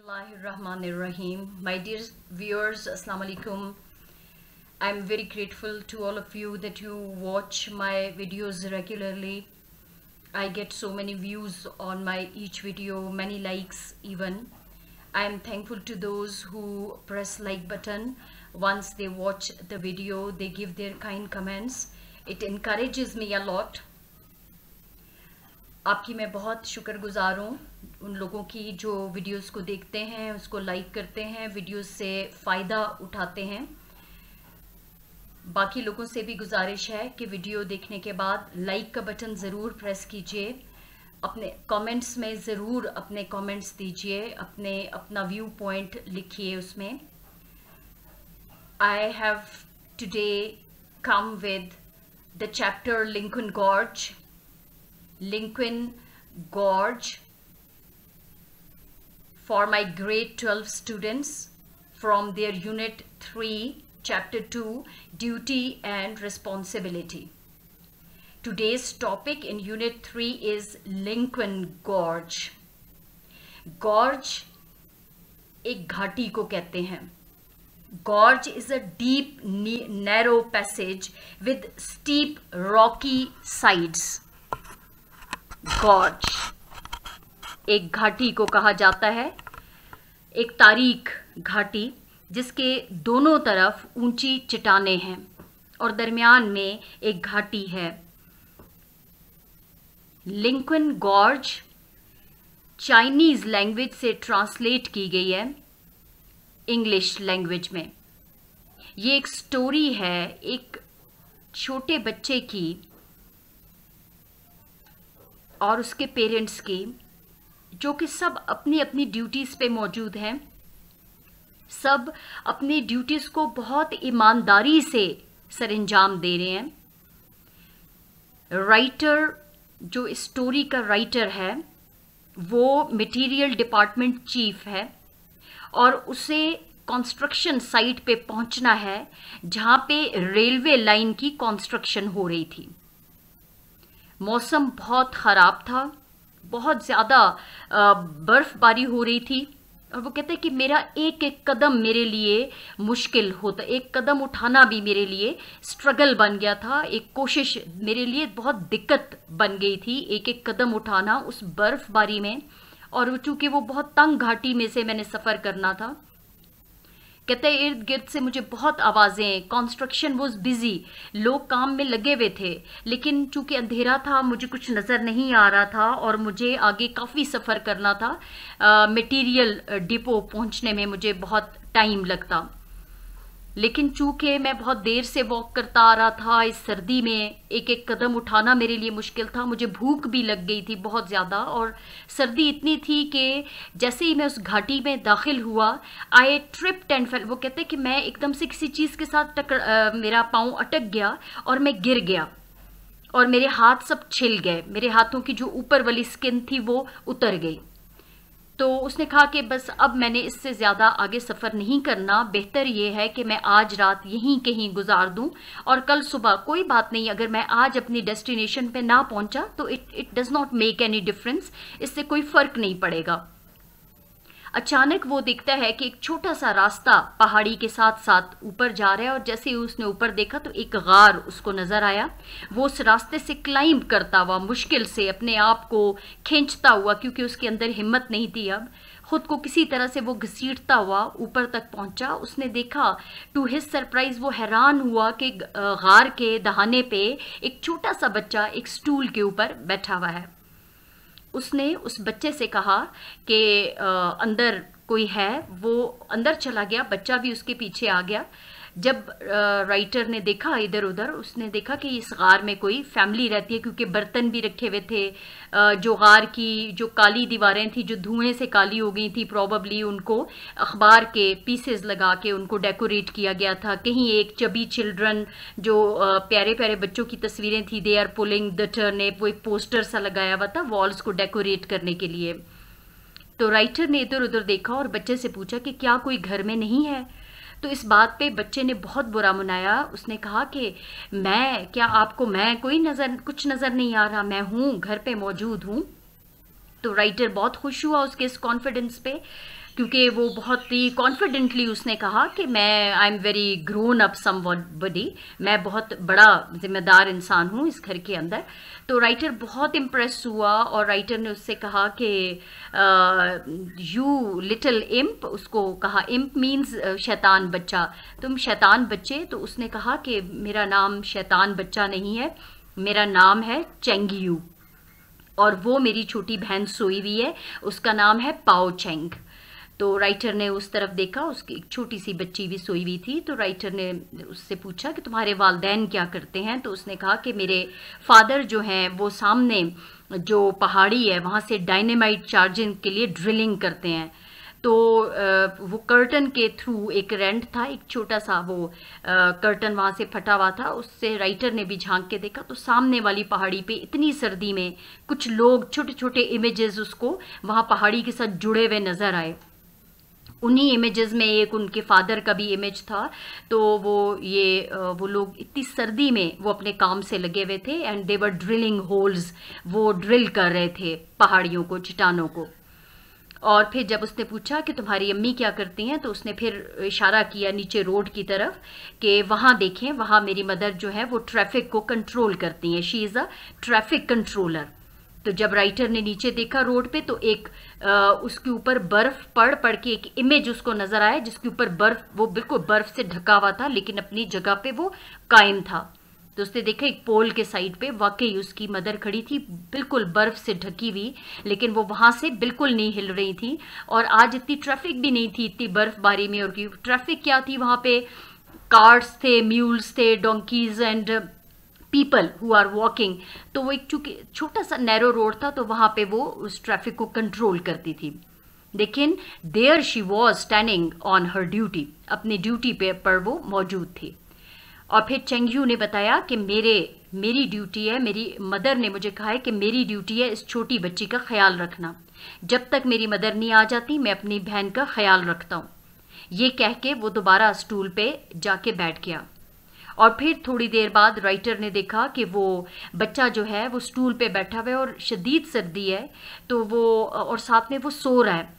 Bismillahirrahmanirrahim. My dear viewers, Assalamu alaikum. I'm very grateful to all of you that you watch my videos regularly. I get so many views on my each video, many likes even. I'm thankful to those who press like button. Once they watch the video, they give their kind comments. It encourages me a lot. आपकी मैं बहुत शुक्रगुजार हूँ उन लोगों की जो videos को देखते हैं, उसको लाइक करते हैं, वीडियोस से फ़ायदा उठाते हैं। बाकी लोगों से भी गुजारिश है कि वीडियो देखने के बाद लाइक का बटन ज़रूर प्रेस कीजिए, अपने कमेंट्स में ज़रूर अपने कमेंट्स दीजिए, अपना व्यू पॉइंट लिखिए उसमें। I have today come with the chapter Lincoln Gorge for my grade 12 students from their unit 3 chapter 2 duty and responsibility. Today's topic in unit 3 is Lincoln Gorge. Gorge एक घाटी को कहते हैं। Gorge is a deep narrow passage with steep rocky sides. Gorge एक घाटी को कहा जाता है, एक तारीख घाटी जिसके दोनों तरफ ऊंची चट्टानें हैं और दरमियान में एक घाटी है। लिंकन गॉर्ज चाइनीज लैंग्वेज से ट्रांसलेट की गई है इंग्लिश लैंग्वेज में। ये एक स्टोरी है एक छोटे बच्चे की और उसके पेरेंट्स की, जो कि सब अपनी अपनी ड्यूटीज़ पे मौजूद हैं, सब अपनी ड्यूटीज़ को बहुत ईमानदारी से सरअंजाम दे रहे हैं। राइटर जो इस स्टोरी का राइटर है वो मटेरियल डिपार्टमेंट चीफ है और उसे कंस्ट्रक्शन साइट पे पहुंचना है जहां पे रेलवे लाइन की कंस्ट्रक्शन हो रही थी। मौसम बहुत ख़राब था, बहुत ज़्यादा बर्फ़बारी हो रही थी और वो कहते हैं कि मेरा एक एक कदम मेरे लिए मुश्किल होता, एक कदम उठाना भी मेरे लिए स्ट्रगल बन गया था, एक कोशिश मेरे लिए बहुत दिक्कत बन गई थी एक एक कदम उठाना उस बर्फ़बारी में। और चूँकि वो बहुत तंग घाटी में से मैंने सफ़र करना था, कहते हैं इर्द गिर्द से मुझे बहुत आवाज़ें, कंस्ट्रक्शन वॉज बिजी, लोग काम में लगे हुए थे, लेकिन चूंकि अंधेरा था मुझे कुछ नज़र नहीं आ रहा था और मुझे आगे काफ़ी सफ़र करना था। मटेरियल डिपो पहुंचने में मुझे बहुत टाइम लगता, लेकिन चूंकि मैं बहुत देर से वॉक करता आ रहा था इस सर्दी में, एक एक कदम उठाना मेरे लिए मुश्किल था, मुझे भूख भी लग गई थी बहुत ज़्यादा और सर्दी इतनी थी कि जैसे ही मैं उस घाटी में दाखिल हुआ आई ट्रिप्ड एंड फेल। वो कहते हैं कि मैं एकदम से किसी चीज़ के साथ मेरा पाँव अटक गया और मैं गिर गया और मेरे हाथ सब छिल गए, मेरे हाथों की जो ऊपर वाली स्किन थी वो उतर गई। तो उसने कहा कि बस अब मैंने इससे ज़्यादा आगे सफ़र नहीं करना, बेहतर ये है कि मैं आज रात यहीं कहीं गुजार दूं और कल सुबह कोई बात नहीं, अगर मैं आज अपनी डेस्टिनेशन पे ना पहुंचा तो it does not make any difference, इससे कोई फ़र्क नहीं पड़ेगा। अचानक वो देखता है कि एक छोटा सा रास्ता पहाड़ी के साथ साथ ऊपर जा रहा है और जैसे ही उसने ऊपर देखा तो एक गार उसको नज़र आया। वो उस रास्ते से क्लाइंब करता हुआ, मुश्किल से अपने आप को खींचता हुआ, क्योंकि उसके अंदर हिम्मत नहीं थी अब, खुद को किसी तरह से वो घसीटता हुआ ऊपर तक पहुंचा। उसने देखा, टू हिज सरप्राइज वो हैरान हुआ कि गार के दहाने पे एक छोटा सा बच्चा एक स्टूल के ऊपर बैठा हुआ है। उसने उस बच्चे से कहा कि अंदर कोई है, वो अंदर चला गया, बच्चा भी उसके पीछे आ गया। जब राइटर ने देखा इधर उधर, उसने देखा कि इस गार में कोई फैमिली रहती है, क्योंकि बर्तन भी रखे हुए थे, जो गार की जो काली दीवारें थी जो धुएं से काली हो गई थी, प्रॉबली उनको अखबार के पीसेस लगा के उनको डेकोरेट किया गया था। कहीं एक चबी चिल्ड्रन जो प्यारे प्यारे बच्चों की तस्वीरें थी, they are pulling the turnip, वो एक पोस्टर सा लगाया हुआ था वॉल्स को डेकोरेट करने के लिए। तो राइटर ने इधर उधर देखा और बच्चे से पूछा कि क्या कोई घर में नहीं है। तो इस बात पे बच्चे ने बहुत बुरा मनाया। उसने कहा कि मैं कुछ नज़र नहीं आ रहा, मैं हूँ, घर पे मौजूद हूँ। तो राइटर बहुत खुश हुआ उसके इस कॉन्फिडेंस पे। क्योंकि वो बहुत ही कॉन्फिडेंटली उसने कहा कि मैं I am very grown up somebody, मैं बहुत बड़ा जिम्मेदार इंसान हूँ इस घर के अंदर। तो राइटर बहुत इम्प्रेस हुआ और राइटर ने उससे कहा कि यू लिटिल इम्प, उसको कहा इम्प मीन्स शैतान बच्चा, तुम शैतान बच्चे। तो उसने कहा कि मेरा नाम शैतान बच्चा नहीं है, मेरा नाम है चेंगियू, और वो मेरी छोटी बहन सोई हुई है, उसका नाम है पाओ चेंग। तो राइटर ने उस तरफ देखा, उसकी एक छोटी सी बच्ची भी सोई हुई थी। तो राइटर ने उससे पूछा कि तुम्हारे वालिदैन क्या करते हैं? तो उसने कहा कि मेरे फादर जो हैं वो सामने जो पहाड़ी है वहाँ से डायनेमाइट चार्जिंग के लिए ड्रिलिंग करते हैं। तो वो कर्टन के थ्रू एक रेंट था, एक छोटा सा वो कर्टन वहाँ से फटा हुआ था, उससे राइटर ने भी झांक के देखा तो सामने वाली पहाड़ी पे इतनी सर्दी में कुछ लोग छोटे छोटे इमेजेस उसको वहाँ पहाड़ी के साथ जुड़े हुए नज़र आए। उन्हीं इमेजेस में एक उनके फादर का भी इमेज था। तो वो लोग इतनी सर्दी में वो अपने काम से लगे हुए थे and they were drilling holes, वो ड्रिल कर रहे थे पहाड़ियों को, चट्टानों को। और फिर जब उसने पूछा कि तुम्हारी अम्मी क्या करती हैं, तो उसने फिर इशारा किया नीचे रोड की तरफ कि वहाँ देखें, वहाँ मेरी मदर जो है वो ट्रैफिक को कंट्रोल करती हैं, she is a traffic controller. तो जब राइटर ने नीचे देखा रोड पे तो एक उसके ऊपर बर्फ पड़ के एक इमेज उसको नजर आया जिसके ऊपर बर्फ, वो बिल्कुल बर्फ से ढका हुआ था लेकिन अपनी जगह पे वो कायम था। तो उसने देखा एक पोल के साइड पे वाकई उसकी मदर खड़ी थी, बिल्कुल बर्फ से ढकी हुई, लेकिन वो वहां से बिल्कुल नहीं हिल रही थी। और आज इतनी ट्रैफिक भी नहीं थी इतनी बर्फबारी में, और ट्रैफिक क्या थी वहां पे, कार्स थे, म्यूल्स थे, donkeys and people who are walking. तो वो एक चूंकि छोटा सा नैरो रोड था तो वहां पे वो उस ट्रैफिक को कंट्रोल करती थी। लेकिन there she was standing on her duty, अपनी ड्यूटी पे पर वो मौजूद थी। और फिर चेंगयू ने बताया कि मेरी ड्यूटी है, मेरी मदर ने मुझे कहा है कि मेरी ड्यूटी है इस छोटी बच्ची का ख्याल रखना, जब तक मेरी मदर नहीं आ जाती मैं अपनी बहन का ख्याल रखता हूँ। ये कह के वो दोबारा स्टूल पे जाके बैठ गया। और फिर थोड़ी देर बाद राइटर ने देखा कि वो बच्चा जो है वो स्टूल पे बैठा हुआ है और शदीद सर्दी है, तो वो और साथ में वो सो रहा है।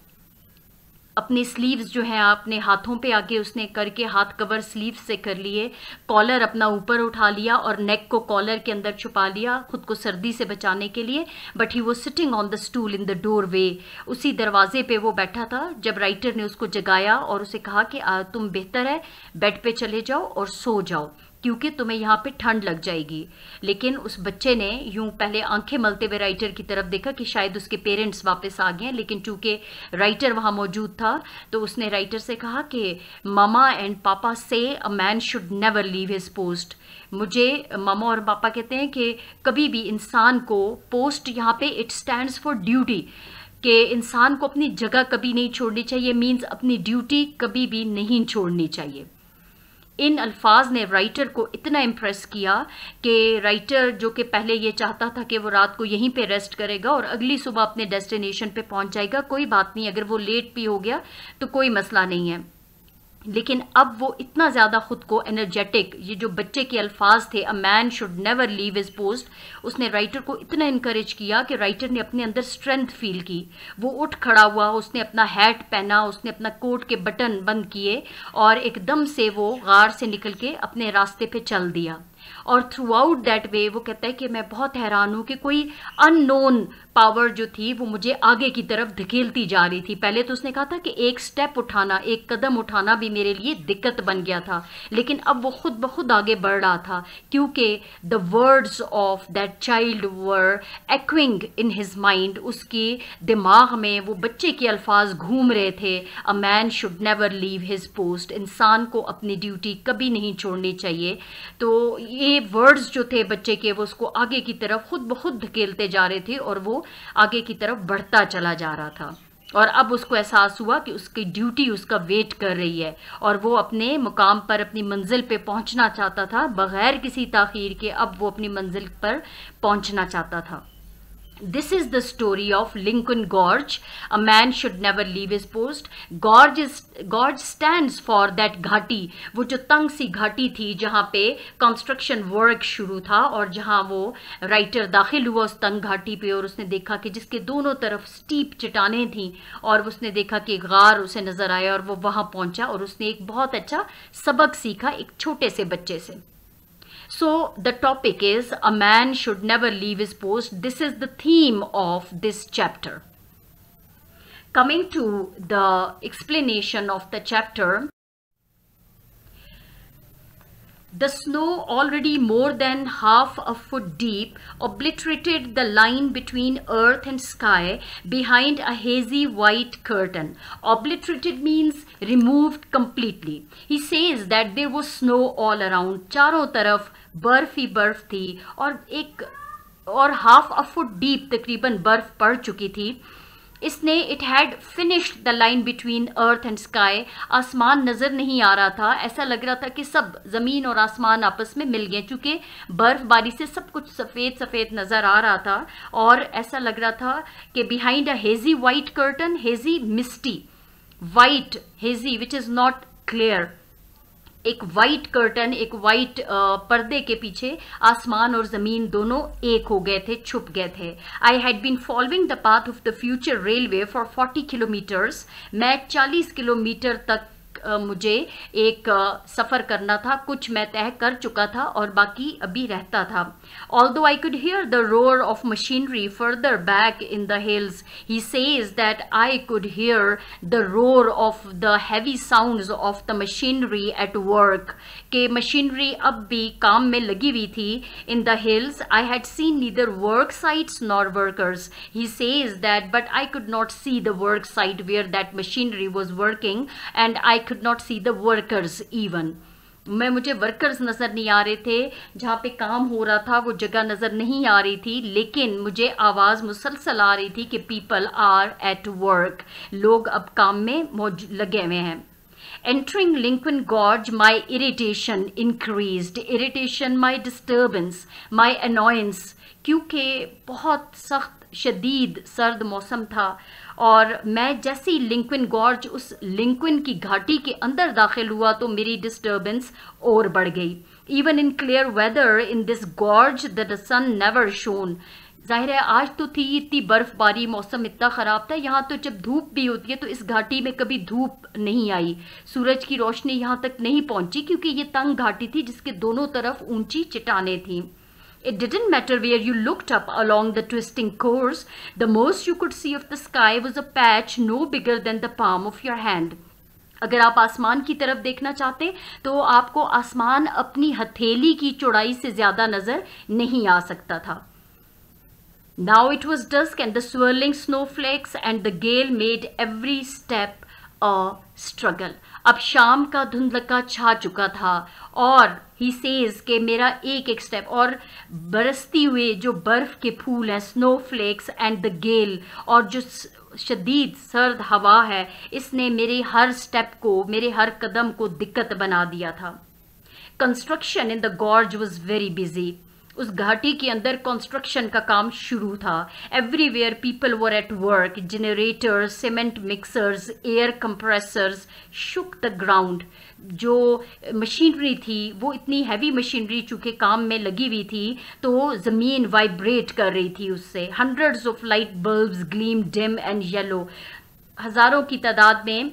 अपने स्लीव्स जो हैं अपने हाथों पे आगे उसने करके हाथ कवर स्लीव्स से कर लिए, कॉलर अपना ऊपर उठा लिया और नेक को कॉलर के अंदर छुपा लिया खुद को सर्दी से बचाने के लिए। बट ही वो sitting on the stool in the doorway, उसी दरवाजे पे वो बैठा था जब राइटर ने उसको जगाया और उसे कहा कि तुम बेहतर है बेड पे चले जाओ और सो जाओ क्योंकि तुम्हें यहाँ पे ठंड लग जाएगी। लेकिन उस बच्चे ने यूं पहले आंखें मलते हुए राइटर की तरफ देखा कि शायद उसके पेरेंट्स वापस आ गए, लेकिन चूंकि राइटर वहाँ मौजूद था तो उसने राइटर से कहा कि मामा एंड पापा से अ man should never leave his post. मुझे मामा और पापा कहते हैं कि कभी भी इंसान को, पोस्ट यहाँ पे इट स्टैंड्स फॉर ड्यूटी, कि इंसान को अपनी जगह कभी नहीं छोड़नी चाहिए, मीन्स अपनी ड्यूटी कभी भी नहीं छोड़नी चाहिए। इन अल्फाज ने राइटर को इतना इम्प्रेस किया कि राइटर जो कि पहले ये चाहता था कि वो रात को यहीं पे रेस्ट करेगा और अगली सुबह अपने डेस्टिनेशन पे पहुंच जाएगा, कोई बात नहीं अगर वो लेट भी हो गया तो कोई मसला नहीं है, लेकिन अब वो इतना ज़्यादा खुद को एनर्जेटिक, ये जो बच्चे के अल्फाज थे a man should never leave his post, उसने राइटर को इतना इनकरेज किया कि राइटर ने अपने अंदर स्ट्रेंथ फील की। वो उठ खड़ा हुआ, उसने अपना हैट पहना, उसने अपना कोट के बटन बंद किए और एकदम से वो गार से निकल के अपने रास्ते पे चल दिया। और थ्रू आउट दैट वे वो कहता है कि मैं बहुत हैरान हूँ कि कोई अननोन पावर जो थी वो मुझे आगे की तरफ धकेलती जा रही थी। पहले तो उसने कहा था कि एक स्टेप उठाना, एक कदम उठाना भी मेरे लिए दिक्कत बन गया था, लेकिन अब वो खुद ब खुद आगे बढ़ रहा था क्योंकि the words of that child were echoing in his mind, उसके दिमाग में वो बच्चे के अल्फाज घूम रहे थे। A man should never leave his post, इंसान को अपनी ड्यूटी कभी नहीं छोड़नी चाहिए। तो ये वर्ड्स जो थे बच्चे के वो उसको आगे की तरफ खुद ब खुद धकेलते जा रहे थे और वो आगे की तरफ बढ़ता चला जा रहा था। और अब उसको एहसास हुआ कि उसकी ड्यूटी उसका वेट कर रही है और वो अपने मुकाम पर, अपनी मंजिल पे पहुंचना चाहता था बगैर किसी ताखीर के। अब वो अपनी मंजिल पर पहुंचना चाहता था। This is the story of Lincoln Gorge. A man should never leave his post. Gorge stands for that घाटी, वो जो तंग सी घाटी थी जहाँ पे कंस्ट्रक्शन वर्क शुरू था और जहाँ वो राइटर दाखिल हुआ उस तंग घाटी पे और उसने देखा कि जिसके दोनों तरफ स्टीप चट्टानें थी और उसने देखा कि गार उसे नजर आया और वो वहाँ पहुंचा और उसने एक बहुत अच्छा सबक सीखा एक छोटे से बच्चे से. So the topic is a man should never leave his post. This is the theme of this chapter. Coming to the explanation of the chapter, the snow, already more than half a foot deep, obliterated the line between earth and sky behind a hazy white curtain. Obliterated means removed completely. He says that there was snow all around. चारों तरफ बर्फ ही बर्फ थी और half a foot deep तकरीबन बर्फ पड़ चुकी थी. इसने it had finished the line between earth and sky. आसमान नज़र नहीं आ रहा था, ऐसा लग रहा था कि सब ज़मीन और आसमान आपस में मिल गए चूँकि बर्फबारी से सब कुछ सफ़ेद सफ़ेद नज़र आ रहा था और ऐसा लग रहा था कि behind a hazy white curtain, hazy misty, white hazy which is not clear, एक वाइट कर्टन, एक वाइट पर्दे के पीछे आसमान और ज़मीन दोनों एक हो गए थे, छुप गए थे. I had been following the path of the future railway for 40 kilometres. मैं 40 किलोमीटर तक मुझे एक सफ़र करना था, कुछ मैं तय कर चुका था और बाकी अभी रहता था. Although I could hear the roar of machinery further back in the hills, he says that I could hear the roar of the heavy sounds of the machinery at work. कि मशीनरी अब भी काम में लगी हुई थी. In the hills, I had seen neither work sites nor workers. He says that, but I could not see the work site where that machinery was working, and I could not see the workers even. मुझे workers नज़र नहीं आ रहे थे, जहाँ पे काम हो रहा था वो जगह नज़र नहीं आ रही थी, लेकिन मुझे आवाज़ मुसलसल आ रही थी कि पीपल आर एट वर्क, लोग अब काम में लगे हुए हैं. Entering Lincoln Gorge, my irritation increased. Irritation, my disturbance, my annoyance, क्योंकि बहुत सख्त शदीद सर्द मौसम था और मैं जैसे ही लिंकन गॉर्ज, उस लिंकन की घाटी के अंदर दाखिल हुआ तो मेरी डिस्टर्बेंस और बढ़ गई. Even in clear weather in this gorge the sun never shone. जाहिर है आज तो थी इतनी बर्फबारी, मौसम इतना ख़राब था, यहाँ तो जब धूप भी होती है तो इस घाटी में कभी धूप नहीं आई, सूरज की रोशनी यहाँ तक नहीं पहुँची क्योंकि ये तंग घाटी थी जिसके दोनों तरफ ऊंची चट्टानें थीं. It didn't matter where you looked up along the twisting course. The most you could see of the sky was a patch no bigger than the palm of your hand. अगर आप आसमान की तरफ देखना चाहते तो आपको आसमान अपनी हथेली की चौड़ाई से ज़्यादा नज़र नहीं आ सकता था. Now it was dusk and the swirling snowflakes and the gale made every step a struggle. अब शाम का धुंधलका छा चुका था और ही सेज के मेरा एक एक स्टेप और बरसती हुए जो बर्फ़ के फूल हैं, स्नोफ्लेक्स एंड द गेल, और जो शदीद सर्द हवा है, इसने मेरे हर स्टेप को, मेरे हर कदम को दिक्कत बना दिया था. Construction in the gorge was very busy. उस घाटी के अंदर कंस्ट्रक्शन का काम शुरू था. Everywhere people were at work. Generators, cement mixers, air compressors shook the ground. जो मशीनरी थी वो इतनी हैवी मशीनरी चूँकि काम में लगी हुई थी तो ज़मीन वाइब्रेट कर रही थी उससे. Hundreds of light bulbs gleam dim and yellow. हज़ारों की तादाद में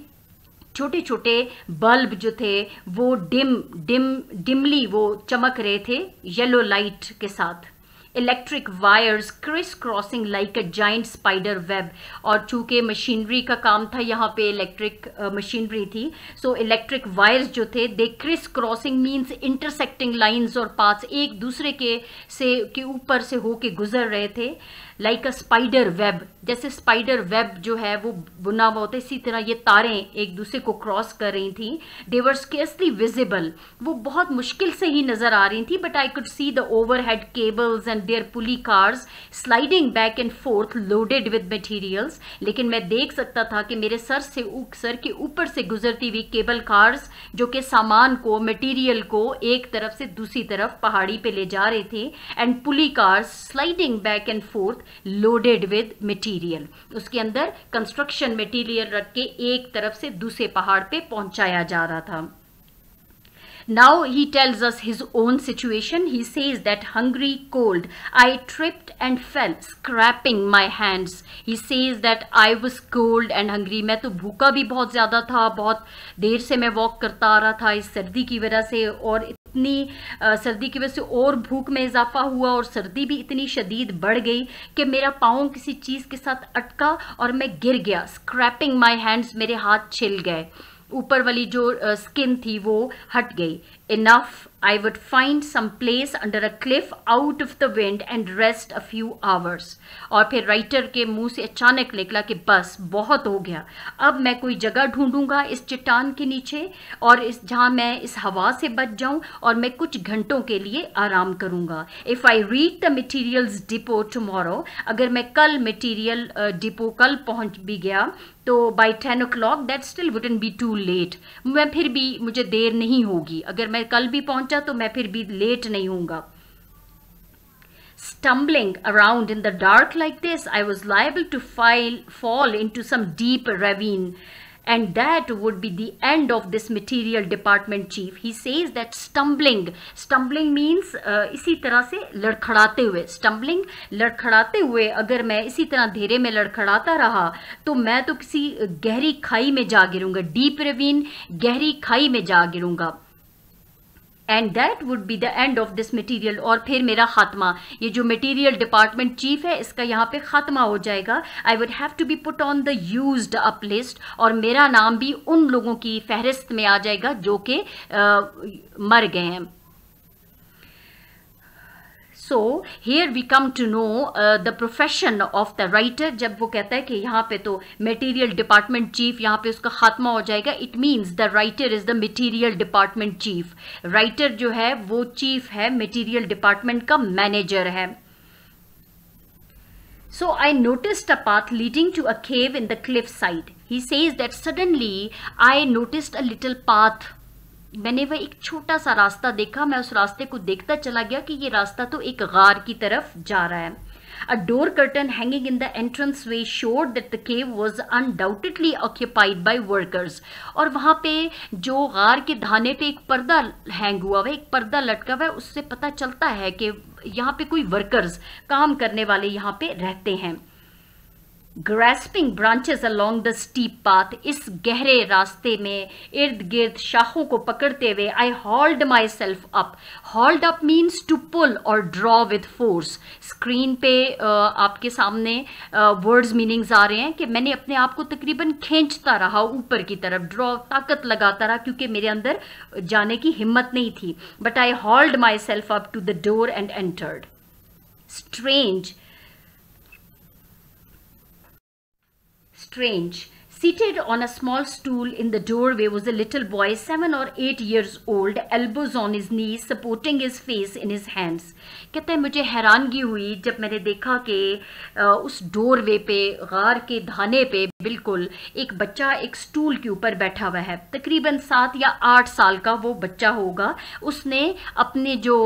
छोटे छोटे बल्ब जो थे वो डिमली वो चमक रहे थे येलो लाइट के साथ. Electric wires criss crossing like a giant spider web. और चूँकि मशीनरी का काम था, यहाँ पे इलेक्ट्रिक मशीनरी थी, सो इलेक्ट्रिक वायर्स जो थे they criss crossing means intersecting lines और पाथ्स, एक दूसरे के ऊपर से होके गुजर रहे थे. लाइक अ स्पाइडर वेब, जैसे स्पाइडर वेब जो है वो बुना हुआ होता है, इसी तरह ये तारें एक दूसरे को क्रॉस कर रही थी. दे वर स्केर्सली विजिबल, वो बहुत मुश्किल से ही नज़र आ रही थी, but I could see the overhead cables and their pulley cars sliding back and forth loaded with materials. लेकिन मैं देख सकता था कि मेरे सर के ऊपर से गुजरती हुई केबल कार्स जो कि सामान को, मटीरियल को एक तरफ से दूसरी तरफ पहाड़ी पे ले जा रहे थे, and pulley cars sliding back and forth loaded with material, उसके अंदर कंस्ट्रक्शन मटेरियल रख के एक तरफ से दूसरे पहाड़ पे पहुंचाया जा रहा था। Now he tells us his own situation. He says that hungry, cold, I tripped and fell, scraping my hands. He says that I was cold and hungry. मैं तो भूखा भी बहुत ज़्यादा था, बहुत देर से मैं वॉक करता आ रहा था इस सर्दी की वजह से, और इतनी सर्दी की वजह से और भूख में इजाफा हुआ और सर्दी भी इतनी शदीद बढ़ गई कि मेरा पाँव किसी चीज़ के साथ अटका और मैं गिर गया। Scraping my hands, मेरे हाथ छिल गए, ऊपर वाली जो स्किन थी वो हट गई। Enough, I would find some place under a cliff out of the wind and rest a few hours. और फिर राइटर के मुंह से अचानक निकला कि बस बहुत हो गया, अब मैं कोई जगह ढूंढूंगा इस चट्टान के नीचे और इस जहां मैं इस हवा से बच जाऊं और मैं कुछ घंटों के लिए आराम करूंगा। If I reach the materials depot tomorrow, अगर मैं कल मटीरियल डिपो कल पहुंच भी गया तो by 10 o'clock that still wouldn't be too late, मैं फिर भी मुझे देर नहीं होगी, अगर मैं कल भी पहुंचा तो मैं फिर भी लेट नहीं होऊंगा। Stumbling around in the dark like this, I was liable to fall into some deep ravine, and that would be the end of this material department chief. He says that stumbling means इसी तरह से लड़खड़ाते हुए, stumbling लड़खड़ाते हुए, अगर मैं इसी तरह अंधेरे में लड़खड़ाता रहा तो मैं तो किसी गहरी खाई में जा गिरूंगा, डीप रेवीन, गहरी खाई में जा गिरूंगा। And that would be the end of this material, और फिर मेरा खात्मा, ये जो मटीरियल डिपार्टमेंट चीफ है इसका यहाँ पे खात्मा हो जाएगा। I would have to be put on the used up list, और मेरा नाम भी उन लोगों की फहरिस्त में आ जाएगा जो कि मर गए हैं। So here we come to know the profession of the writer. जब वो कहता है कि यहाँ पे तो मटेरियल डिपार्टमेंट चीफ, यहाँ पे उसका खात्मा हो जाएगा, it means the writer is the material department chief. Writer जो है वो चीफ है, मटेरियल डिपार्टमेंट का मैनेजर है। So I noticed a path leading to a cave in the cliff side. He says that suddenly I noticed a little path. मैंने वह एक छोटा सा रास्ता देखा, मैं उस रास्ते को देखता चला गया कि ये रास्ता तो एक गार की तरफ जा रहा है। A door curtain hanging in the entranceway showed that the cave was undoubtedly occupied by workers. और वहाँ पे जो गार के धाने पे एक पर्दा हैंग हुआ हुआ, एक पर्दा लटका हुआ है, उससे पता चलता है कि यहाँ पे कोई वर्कर्स, काम करने वाले यहाँ पे रहते हैं। Grasping branches along the steep path, इस गहरे रास्ते में इर्द गिर्द शाखों को पकड़ते हुए I hauled myself up. Hauled up means to pull or draw with force. Screen पे आपके सामने वर्ड्स मीनिंग्स आ रहे हैं कि मैंने अपने आप को तकरीबन खींचता रहा ऊपर की तरफ, ड्रॉ ताकत लगाता रहा क्योंकि मेरे अंदर जाने की हिम्मत नहीं थी। But I hauled myself up to the door and entered. Strange. Seated on a small stool in the doorway was a little boy 7 or 8 years old, elbows on his knees, supporting his face in his hands. कहते हैं मुझे हैरानगी हुई जब मैंने देखा कि उस doorway पे, गार के धाने पे बिल्कुल एक बच्चा एक स्टूल के ऊपर बैठा हुआ है। तकरीबन 7 या 8 साल का वो बच्चा होगा। उसने अपने जो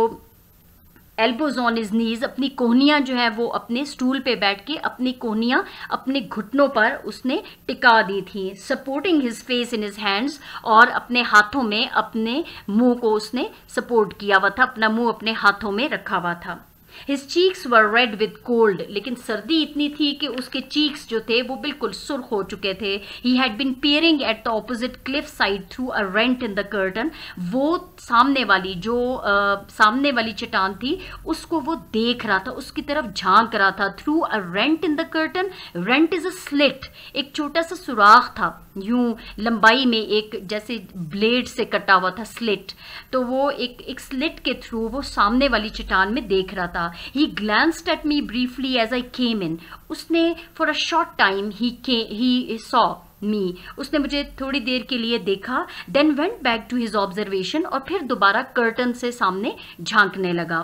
एल्बोज ऑन हिज नीज, अपनी कोहनियाँ जो है वो अपने स्टूल पे बैठ के अपनी कोहनियाँ अपने घुटनों पर उसने टिका दी थी। Supporting his face in his hands, और अपने हाथों में अपने मुंह को उसने सपोर्ट किया हुआ था, अपना मुंह अपने हाथों में रखा हुआ था। His cheeks were red with cold, लेकिन सर्दी इतनी थी कि उसके cheeks जो थे वो बिल्कुल सुर्ख हो चुके थे। He had been peering at the opposite cliff side through a rent in the curtain. वो सामने वाली जो सामने वाली चट्टान थी उसको वो देख रहा था, उसकी तरफ झांक रहा था। Through a rent in the curtain, rent is a slit, एक छोटा सा सुराख था, यूं लंबाई में एक जैसे ब्लेड से कटा हुआ था स्लिट, तो वो एक स्लिट के थ्रू वो सामने वाली चट्टान में देख रहा था। He glanced at me briefly as I came in. उसने for a short time he saw me. उसने मुझे थोड़ी देर के लिए देखा, then went back to his observation, और फिर दोबारा कर्टन से सामने झांकने लगा।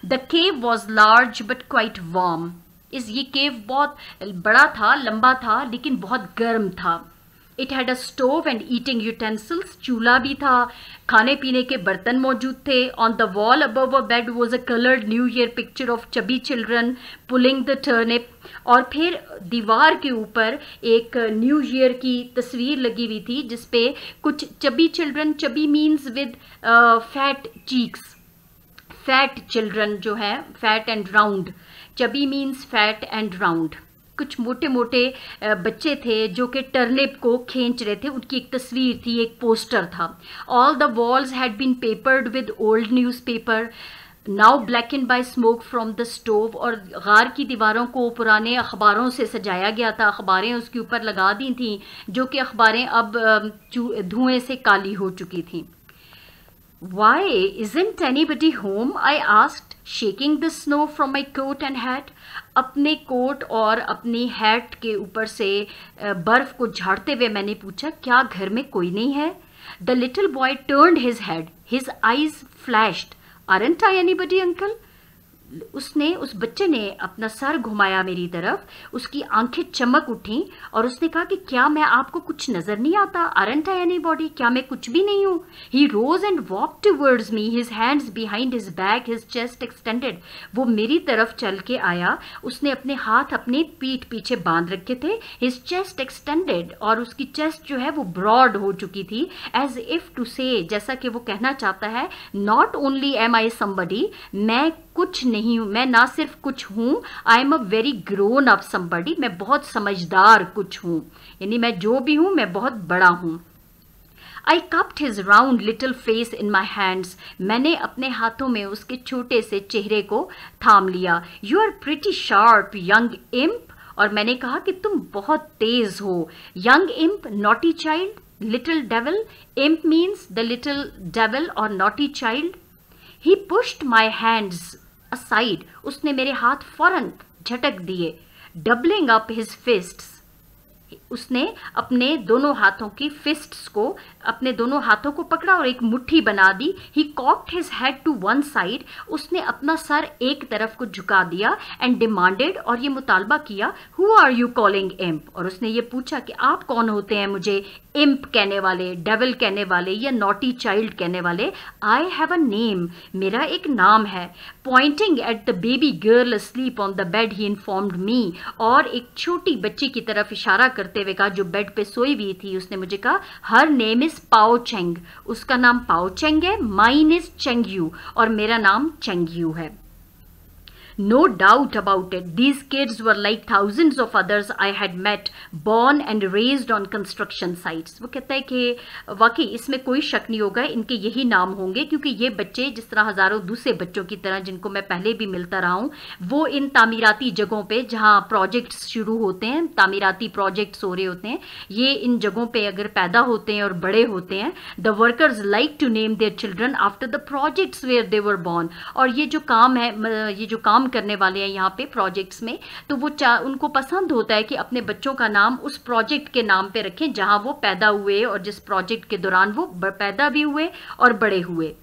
The cave was large but quite warm. ये केव बहुत बड़ा था, लंबा था, लेकिन बहुत गर्म था। It had a stove and eating utensils, चूल्हा भी था, खाने पीने के बर्तन मौजूद थे. On the wall above a bed was a coloured new year picture of chubby children pulling the turnip. और फिर दीवार के ऊपर एक न्यू ईयर की तस्वीर लगी हुई थी जिसपे कुछ chubby children, chubby means with fat cheeks, fat children जो है, fat and round, chubby means fat and round, कुछ मोटे मोटे बच्चे थे जो कि टर्निप को खींच रहे थे, उनकी एक तस्वीर थी, एक पोस्टर था. All the walls had been papered with old newspaper now blacken by smoke from the stove. और गार की दीवारों को पुराने अखबारों से सजाया गया था, अखबारें उसके ऊपर लगा दी थी जो कि अखबारें अब धुएं से काली हो चुकी थी. Why isn't anybody home? I asked, shaking the snow from my coat and hat. अपने कोट और अपनी हैट के ऊपर से बर्फ को झाड़ते हुए मैंने पूछा, क्या घर में कोई नहीं है? The little boy turned his head. His eyes flashed. Aren't I anybody, uncle? उस बच्चे ने अपना सर घुमाया मेरी तरफ, उसकी आंखें चमक उठी और उसने कहा कि क्या मैं आपको कुछ नजर नहीं आता? Aren't I anybody? क्या मैं कुछ भी नहीं हूँ? He rose and walked towards me, his hands behind his back, his chest extended. वो मेरी तरफ चल के आया, उसने अपने हाथ अपनी पीठ पीछे बांध रखे थे, his chest extended, और उसकी चेस्ट जो है वो ब्रॉड हो चुकी थी, as if to say, जैसा कि वो कहना चाहता है, not only am I somebody, मैं कुछ नहीं हूं, मैं ना सिर्फ कुछ हूं, I am a very grown up somebody, मैं बहुत समझदार कुछ हूं, यानी मैं जो भी हूं मैं बहुत बड़ा हूं. I cupped his round little face in my hands, मैंने अपने हाथों में उसके छोटे से चेहरे को थाम लिया. You are pretty sharp young imp, और मैंने कहा कि तुम बहुत तेज हो. Young imp, naughty child, little devil. Imp means the little devil और naughty child. He pushed my hands aside. उसने मेरे हाथ फौरन झटक दिए. Doubling up his fists. उसने अपने दोनों हाथों की फिस्ट्स को, अपने दोनों हाथों को पकड़ा और एक मुट्ठी बना दी. He cocked his head to one side. उसने अपना सर एक तरफ को झुका दिया. And demanded, और ये मुतालबा किया, Who are you calling imp? और उसने ये पूछा कि आप कौन होते हैं मुझे इम्प कहने वाले, डेविल कहने वाले या नॉटी चाइल्ड कहने वाले? आई हैव अ नेम, मेरा एक नाम है. Poynting at the baby girl asleep on the bed, he informed me. और एक छोटी बच्ची की तरफ इशारा करते हुए कहा जो बेड पे सोई हुई थी, उसने मुझे कहा, हर नेम इज पाओ चेंग, उसका नाम पाओ चेंग है. माइन इज चेंगयू, और मेरा नाम चेंगयू है. No doubt about it, these kids were like thousands of others I had met, born and raised on construction sites. वो कहता है कि वाकई इसमें कोई शक नहीं होगा, इनके यही नाम होंगे, क्योंकि ये बच्चे जिस तरह हज़ारों दूसरे बच्चों की तरह जिनको मैं पहले भी मिलता रहा हूँ, वो इन तामीराती जगहों पे जहाँ प्रोजेक्ट्स शुरू होते हैं, तामीराती प्रोजेक्ट्स हो रहे होते हैं, ये इन जगहों पे अगर पैदा होते हैं और बड़े होते हैं. The workers like to name their children after the projects where they were born. और ये जो काम है, ये जो काम करने वाले हैं यहाँ पे प्रोजेक्ट्स में, तो वो उनको पसंद होता है कि अपने बच्चों का नाम उस प्रोजेक्ट के नाम पे रखें जहाँ वो पैदा हुए और जिस प्रोजेक्ट के दौरान वो पैदा भी हुए और बड़े हुए.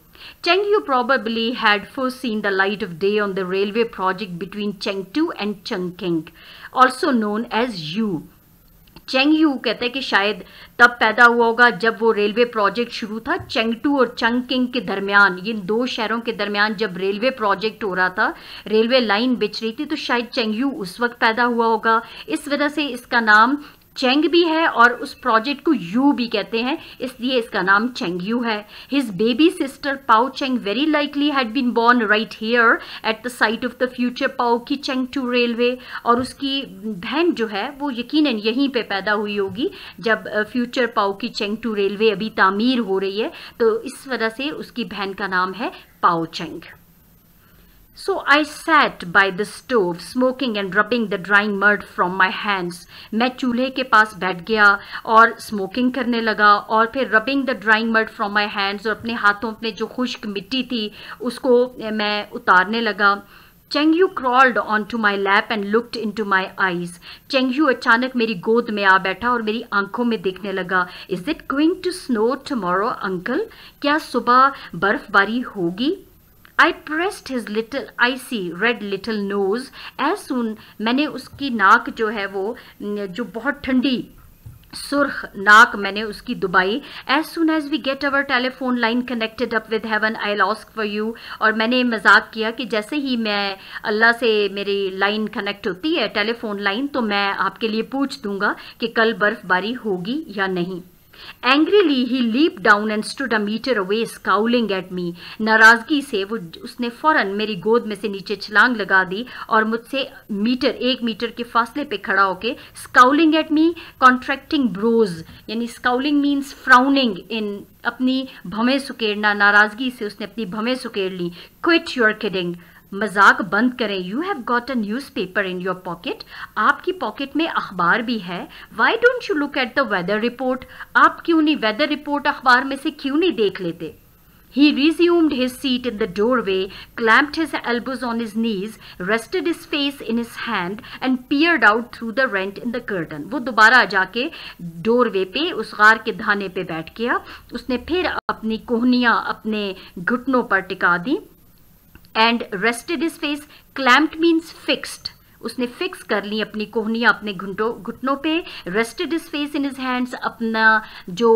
Chengyu probably had first seen the light of day on the railway project between Chengdu and Chongqing, also known as Yu. चेंगयू कहते हैं कि शायद तब पैदा हुआ होगा जब वो रेलवे प्रोजेक्ट शुरू था. चेंगटू और चंगकिंग के दरमियान, इन दो शहरों के दरमियान जब रेलवे प्रोजेक्ट हो रहा था, रेलवे लाइन बिछ रही थी, तो शायद चेंगयू उस वक्त पैदा हुआ होगा. इस वजह से इसका नाम चेंग भी है और उस प्रोजेक्ट को यू भी कहते हैं, इसलिए इसका नाम चेंगयू है. His baby sister Pao Cheng very likely had been born right here at the site of the future Pao की चेंगटू रेलवे. और उसकी बहन जो है वो यकीनन यहीं पे पैदा हुई होगी जब फ्यूचर पाओ की चेंगटू रेलवे अभी तामीर हो रही है, तो इस वजह से उसकी बहन का नाम है पाओ Cheng. So I sat by the stove, smoking and rubbing the drying mud from my hands. मैं चूल्हे के पास बैठ गया और स्मोकिंग करने लगा और फिर rubbing the drying mud from my hands, और अपने हाथों में जो खुश्क मिट्टी थी उसको मैं उतारने लगा. Chengyu crawled onto my lap and looked into my eyes. Chengyu अचानक मेरी गोद में आ बैठा और मेरी आंखों में देखने लगा. Is it going to snow tomorrow, uncle? क्या सुबह बर्फबारी होगी? I pressed his little icy red little nose. As soon मैंने उसकी नाक जो है वो जो बहुत ठंडी सुर्ख नाक मैंने उसकी दुबाई। As soon as we get our telephone line connected up with heaven I will ask for you. और मैंने मजाक किया कि जैसे ही मैं अल्लाह से मेरी लाइन कनेक्ट होती है टेलीफोन लाइन, तो मैं आपके लिए पूछ दूंगा कि कल बर्फबारी होगी या नहीं। Angrily he leaped down and stood a meter away scowling at me। नाराजगी से उसने फौरन मेरी गोद में से नीचे छलांग लगा दी और मुझसे 1 मीटर के फासले पे खड़ा होके scowling at me, contracting brows, यानी scowling means frowning in, अपनी भवें सुकेड़ना, नाराजगी से उसने अपनी भवें सुकेड़ ली। Quit your kidding, मजाक बंद करें। You have got a newspaper in your pocket, आपकी पॉकेट में अखबार भी है। Why don't you look at the weather report, आप क्यों नहीं वेदर रिपोर्ट अखबार में से क्यों नहीं देख लेते। He resumed his seat in the doorway, clamped his elbows on his knees, rested his face in his hand and peered out through the rent in the curtain। वो दोबारा जाके डोरवे पे उस गार के धाने पे बैठ गया। उसने फिर अपनी कोहनियाँ अपने घुटनों पर टिका दी। And rested his face, clamped means fixed, उसने फिक्स कर ली अपनी कोहनियाँ अपने घुटनों पे। Rested his face in his hands, अपना जो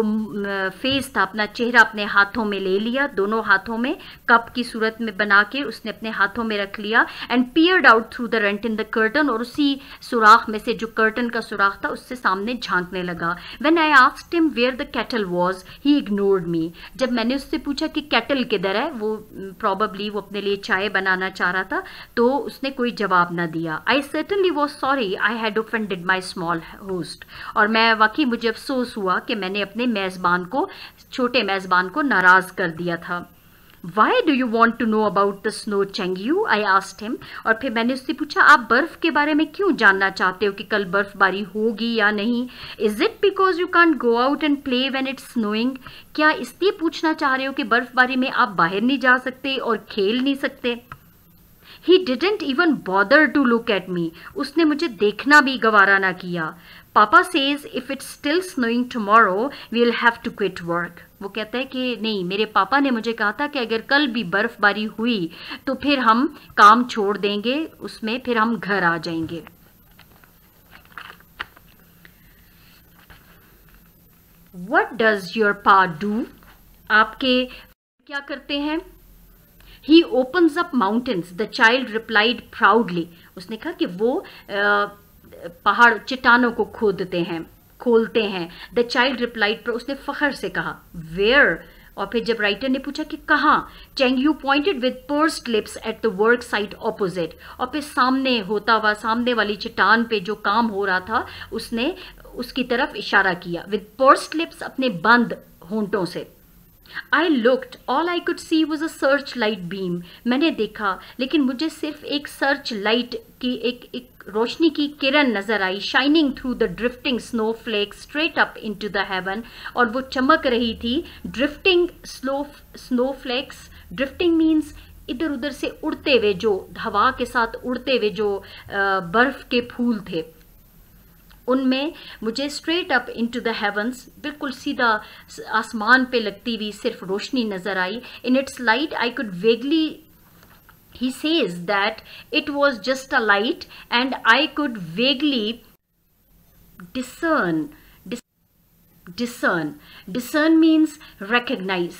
फेस था, अपना चेहरा अपने हाथों में ले लिया, दोनों हाथों में कप की सूरत में बना के उसने अपने हाथों में रख लिया। And peered out through the rent in the curtain, और उसी सुराख में से जो कर्टन का सुराख था उससे सामने झांकने लगा। When I asked him where the cattle was he ignored me. जब मैंने उससे पूछा कि कैटल किधर है, वो प्रॉबली वो अपने लिए चाय बनाना चाह रहा था, तो उसने कोई जवाब ना दिया। I certainly was sorry I had offended my small host। और मैं वाकई मुझे अफसोस हुआ कि मैंने अपने मेज़बान को, छोटे मेज़बान को नाराज कर दिया था। Why do you want to know about the snow, Chengyu? I asked him। और फिर मैंने उससे पूछा आप बर्फ के बारे में क्यों जानना चाहते हो कि कल बर्फबारी होगी या नहीं। Is it because you can't go out and play when it's snowing? क्या इसलिए पूछना चाह रहे हो कि बर्फबारी में आप बाहर नहीं जा सकते और खेल नहीं सकते। He didn't even bother to look at me। उसने मुझे देखना भी गवारा ना किया। Papa says if it's still snowing tomorrow, we'll have to quit work। वो कहता है कि नहीं, मेरे पापा ने मुझे कहा था कि अगर कल भी बर्फबारी हुई तो फिर हम काम छोड़ देंगे, उसमें फिर हम घर आ जाएंगे। What does your pa do? आपके क्या करते हैं। He opens up mountains, the child replied proudly। उसने कहा कि वो पहाड़ चट्टानों को खोलते हैं। The child replied, उसने फखर से कहा where? और फिर जब राइटर ने पूछा कि कहाँ, Chengyu pointed with pursed lips at the work site opposite। और फिर सामने वाली चट्टान पे जो काम हो रहा था उसने उसकी तरफ इशारा किया। With pursed lips, अपने बंद होंठों से। I looked, all I could see was a searchlight beam। मैंने देखा लेकिन मुझे सिर्फ एक सर्च लाइट की एक रोशनी की किरण नजर आई। Shining through the drifting snowflakes straight up into the heaven, और वो चमक रही थी। ड्रिफ्टिंग स्नोफ्लेक्स, ड्रिफ्टिंग मीन्स इधर उधर से उड़ते हुए, जो हवा के साथ उड़ते हुए जो बर्फ के फूल थे, उनमें मुझे straight up into the heavens, बिल्कुल सीधा आसमान पे लगती हुई सिर्फ रोशनी नजर आई। In its light I could vaguely, he says that it was just a light and I could vaguely discern means recognize।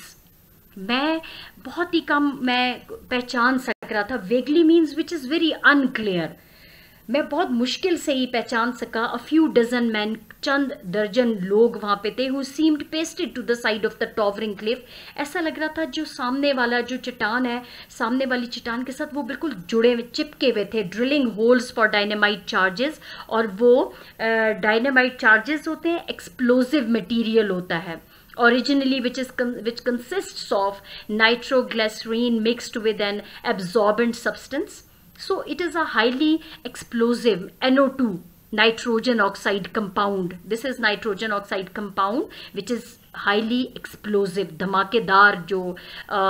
मैं बहुत ही कम मैं पहचान सक रहा था। Vaguely means which is very unclear, मैं बहुत मुश्किल से ही पहचान सका। अ फ्यू डजन मैन, चंद दर्जन लोग वहाँ पे थे। Who seemed pasted to the side of the towering cliff. ऐसा लग रहा था जो सामने वाला जो चट्टान है, सामने वाली चट्टान के साथ वो बिल्कुल जुड़े हुए, चिपके हुए थे। Drilling holes for dynamite charges, और वो डायनामाइट चार्जेस होते हैं, एक्सप्लोजिव मटीरियल होता है originally which consists of nitroglycerine mixed with an absorbent substance। So it is a highly explosive NO2, nitrogen oxide compound। This is nitrogen oxide compound which is highly explosive, धमाकेदार जो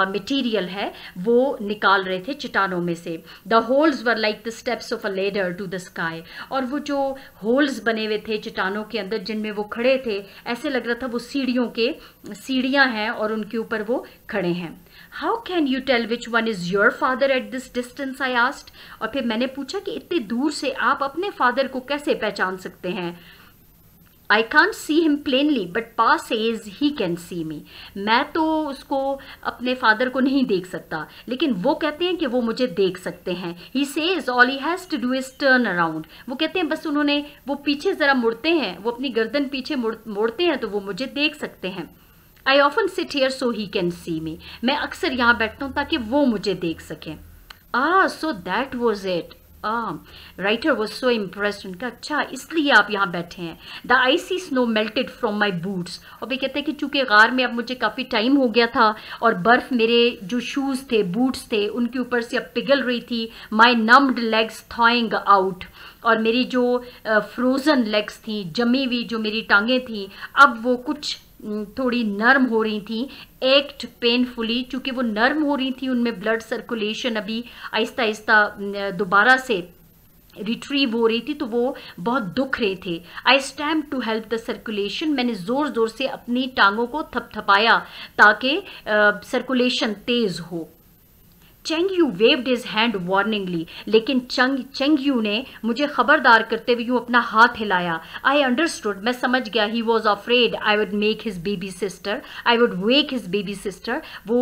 material है वो निकाल रहे थे चट्टानों में से। The holes were like the steps of a ladder to the sky। और वो जो होल्स बने हुए थे चट्टानों के अंदर जिनमें वो खड़े थे, ऐसे लग रहा था वो सीढ़ियाँ हैं और उनके ऊपर वो खड़े हैं। How can you tell which one is your father at this distance? I asked। और फिर मैंने पूछा कि इतने दूर से आप अपने फादर को कैसे पहचान सकते हैं। I can't see him plainly but पा says he can see me. मैं तो उसको, अपने फादर को नहीं देख सकता, लेकिन वो कहते हैं कि वो मुझे देख सकते हैं। He says all he has to do is turn around. वो कहते हैं बस उन्होंने, वो पीछे ज़रा मुड़ते हैं, वो अपनी गर्दन पीछे मोड़ते हैं तो वो मुझे देख सकते हैं। I often sit here so he can see me. मैं अक्सर यहाँ बैठता हूँ ताकि वो मुझे देख सकें। So that was it. Writer was so impressed. उनका अच्छा इसलिए आप यहाँ बैठे हैं। The icy snow melted from my boots. और वे कहते हैं कि चूंकि गार में अब मुझे काफ़ी टाइम हो गया था और बर्फ़ मेरे जो शूज़ थे, बूट्स थे, उनके ऊपर से अब पिघल रही थी। माई नम्ड लेग्स थॉइंग आउट। और मेरी जो फ्रोज़न लेग्स थी, जमी हुई जो मेरी टांगें थी, अब वो कुछ थोड़ी नर्म हो रही थी। एक्ट पेनफुली, चूँकि वो नर्म हो रही थी, उनमें ब्लड सर्कुलेशन अभी आहिस्ता आहिस्ता दोबारा से रिट्रीव हो रही थी, तो वो बहुत दुख रहे थे। I stamp to help the circulation. मैंने ज़ोर ज़ोर से अपनी टांगों को थपथपाया ताकि सर्कुलेशन तेज़ हो। चेंगयू वेव्ड हिज हैंड वार्निंगली। लेकिन चेंगयू ने मुझे खबरदार करते हुए यूँ अपना हाथ हिलाया। आई अंडरस्टूड, मैं समझ गया। He was afraid I would make his baby sister, I would wake his baby sister. वो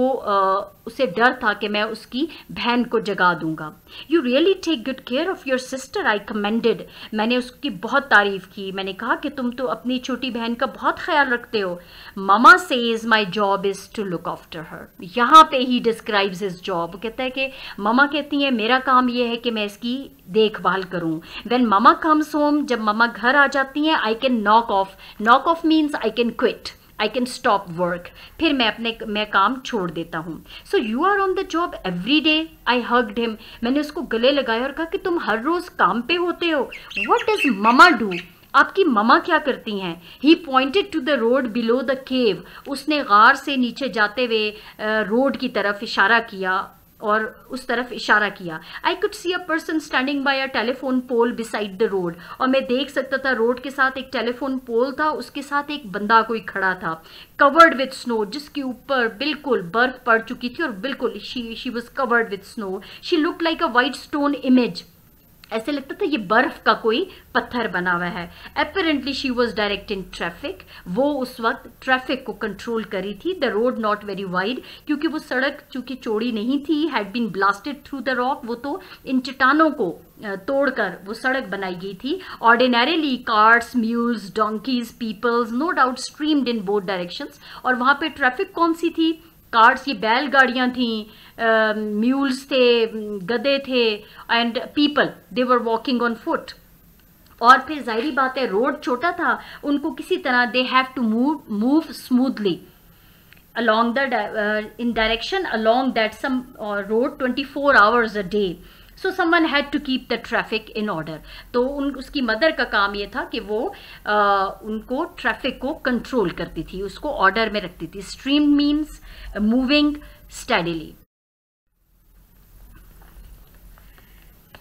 उसे डर था कि मैं उसकी बहन को जगा दूंगा। You really take good care of your sister, I commended. मैंने उसकी बहुत तारीफ की। मैंने कहा कि तुम तो अपनी छोटी बहन का बहुत ख्याल रखते हो। Mama says my job is to look after her. यहाँ पे ही डिस्क्राइब्स हिज जॉब। कहता है कि ममा कहती हैं मेरा काम यह है कि मैं इसकी देखभाल करूं। व्हेन ममा कम्स होम, जब ममा घर आ जाती हैं, I can knock off. Knock off means I can quit, I can stop work. फिर मैं काम छोड़ देता हूँ। So you are on the job every day. I hugged him. मैंने उसको गले लगाया और कहा कि तुम हर रोज काम पे होते हो। What does mama do? आपकी ममा क्या करती हैं? He pointed to the road below the cave. उसने गार से नीचे जाते हुए रोड की तरफ इशारा किया और उस तरफ इशारा किया। I could see a person standing by a telephone pole beside the road. और मैं देख सकता था रोड के साथ एक टेलीफोन पोल था, उसके साथ एक बंदा कोई खड़ा था, कवर्ड विथ स्नो, जिसके ऊपर बिल्कुल बर्फ पड़ चुकी थी और बिल्कुल she was covered with snow. She look like a white stone image. ऐसे लगता था ये बर्फ का कोई पत्थर बना हुआ है। Apparently she was directing traffic. वो उस वक्त ट्रैफिक को कंट्रोल करी थी। The road not very wide, क्योंकि वो सड़क चूंकि चौड़ी नहीं थी, had been blasted through the rock. वो तो इन चट्टानों को तोड़कर वो सड़क बनाई गई थी। Ordinarily carts, mules, donkeys, peoples no doubt streamed in both directions. और वहाँ पे ट्रैफिक कौन सी थी? कार्ट्स, ये बैलगाड़ियाँ थीं, म्यूल्स थे, गधे थे, and people they were walking on foot. और फिर जाहिर बात है रोड छोटा था, उनको किसी तरह they have to move smoothly along the in direction along that some road 24 hours a day. So someone had to keep the traffic in order. तो उसकी मदर का काम ये था कि वो उनको ट्रैफिक को कंट्रोल करती थी, उसको ऑर्डर में रखती थी. Stream means moving steadily.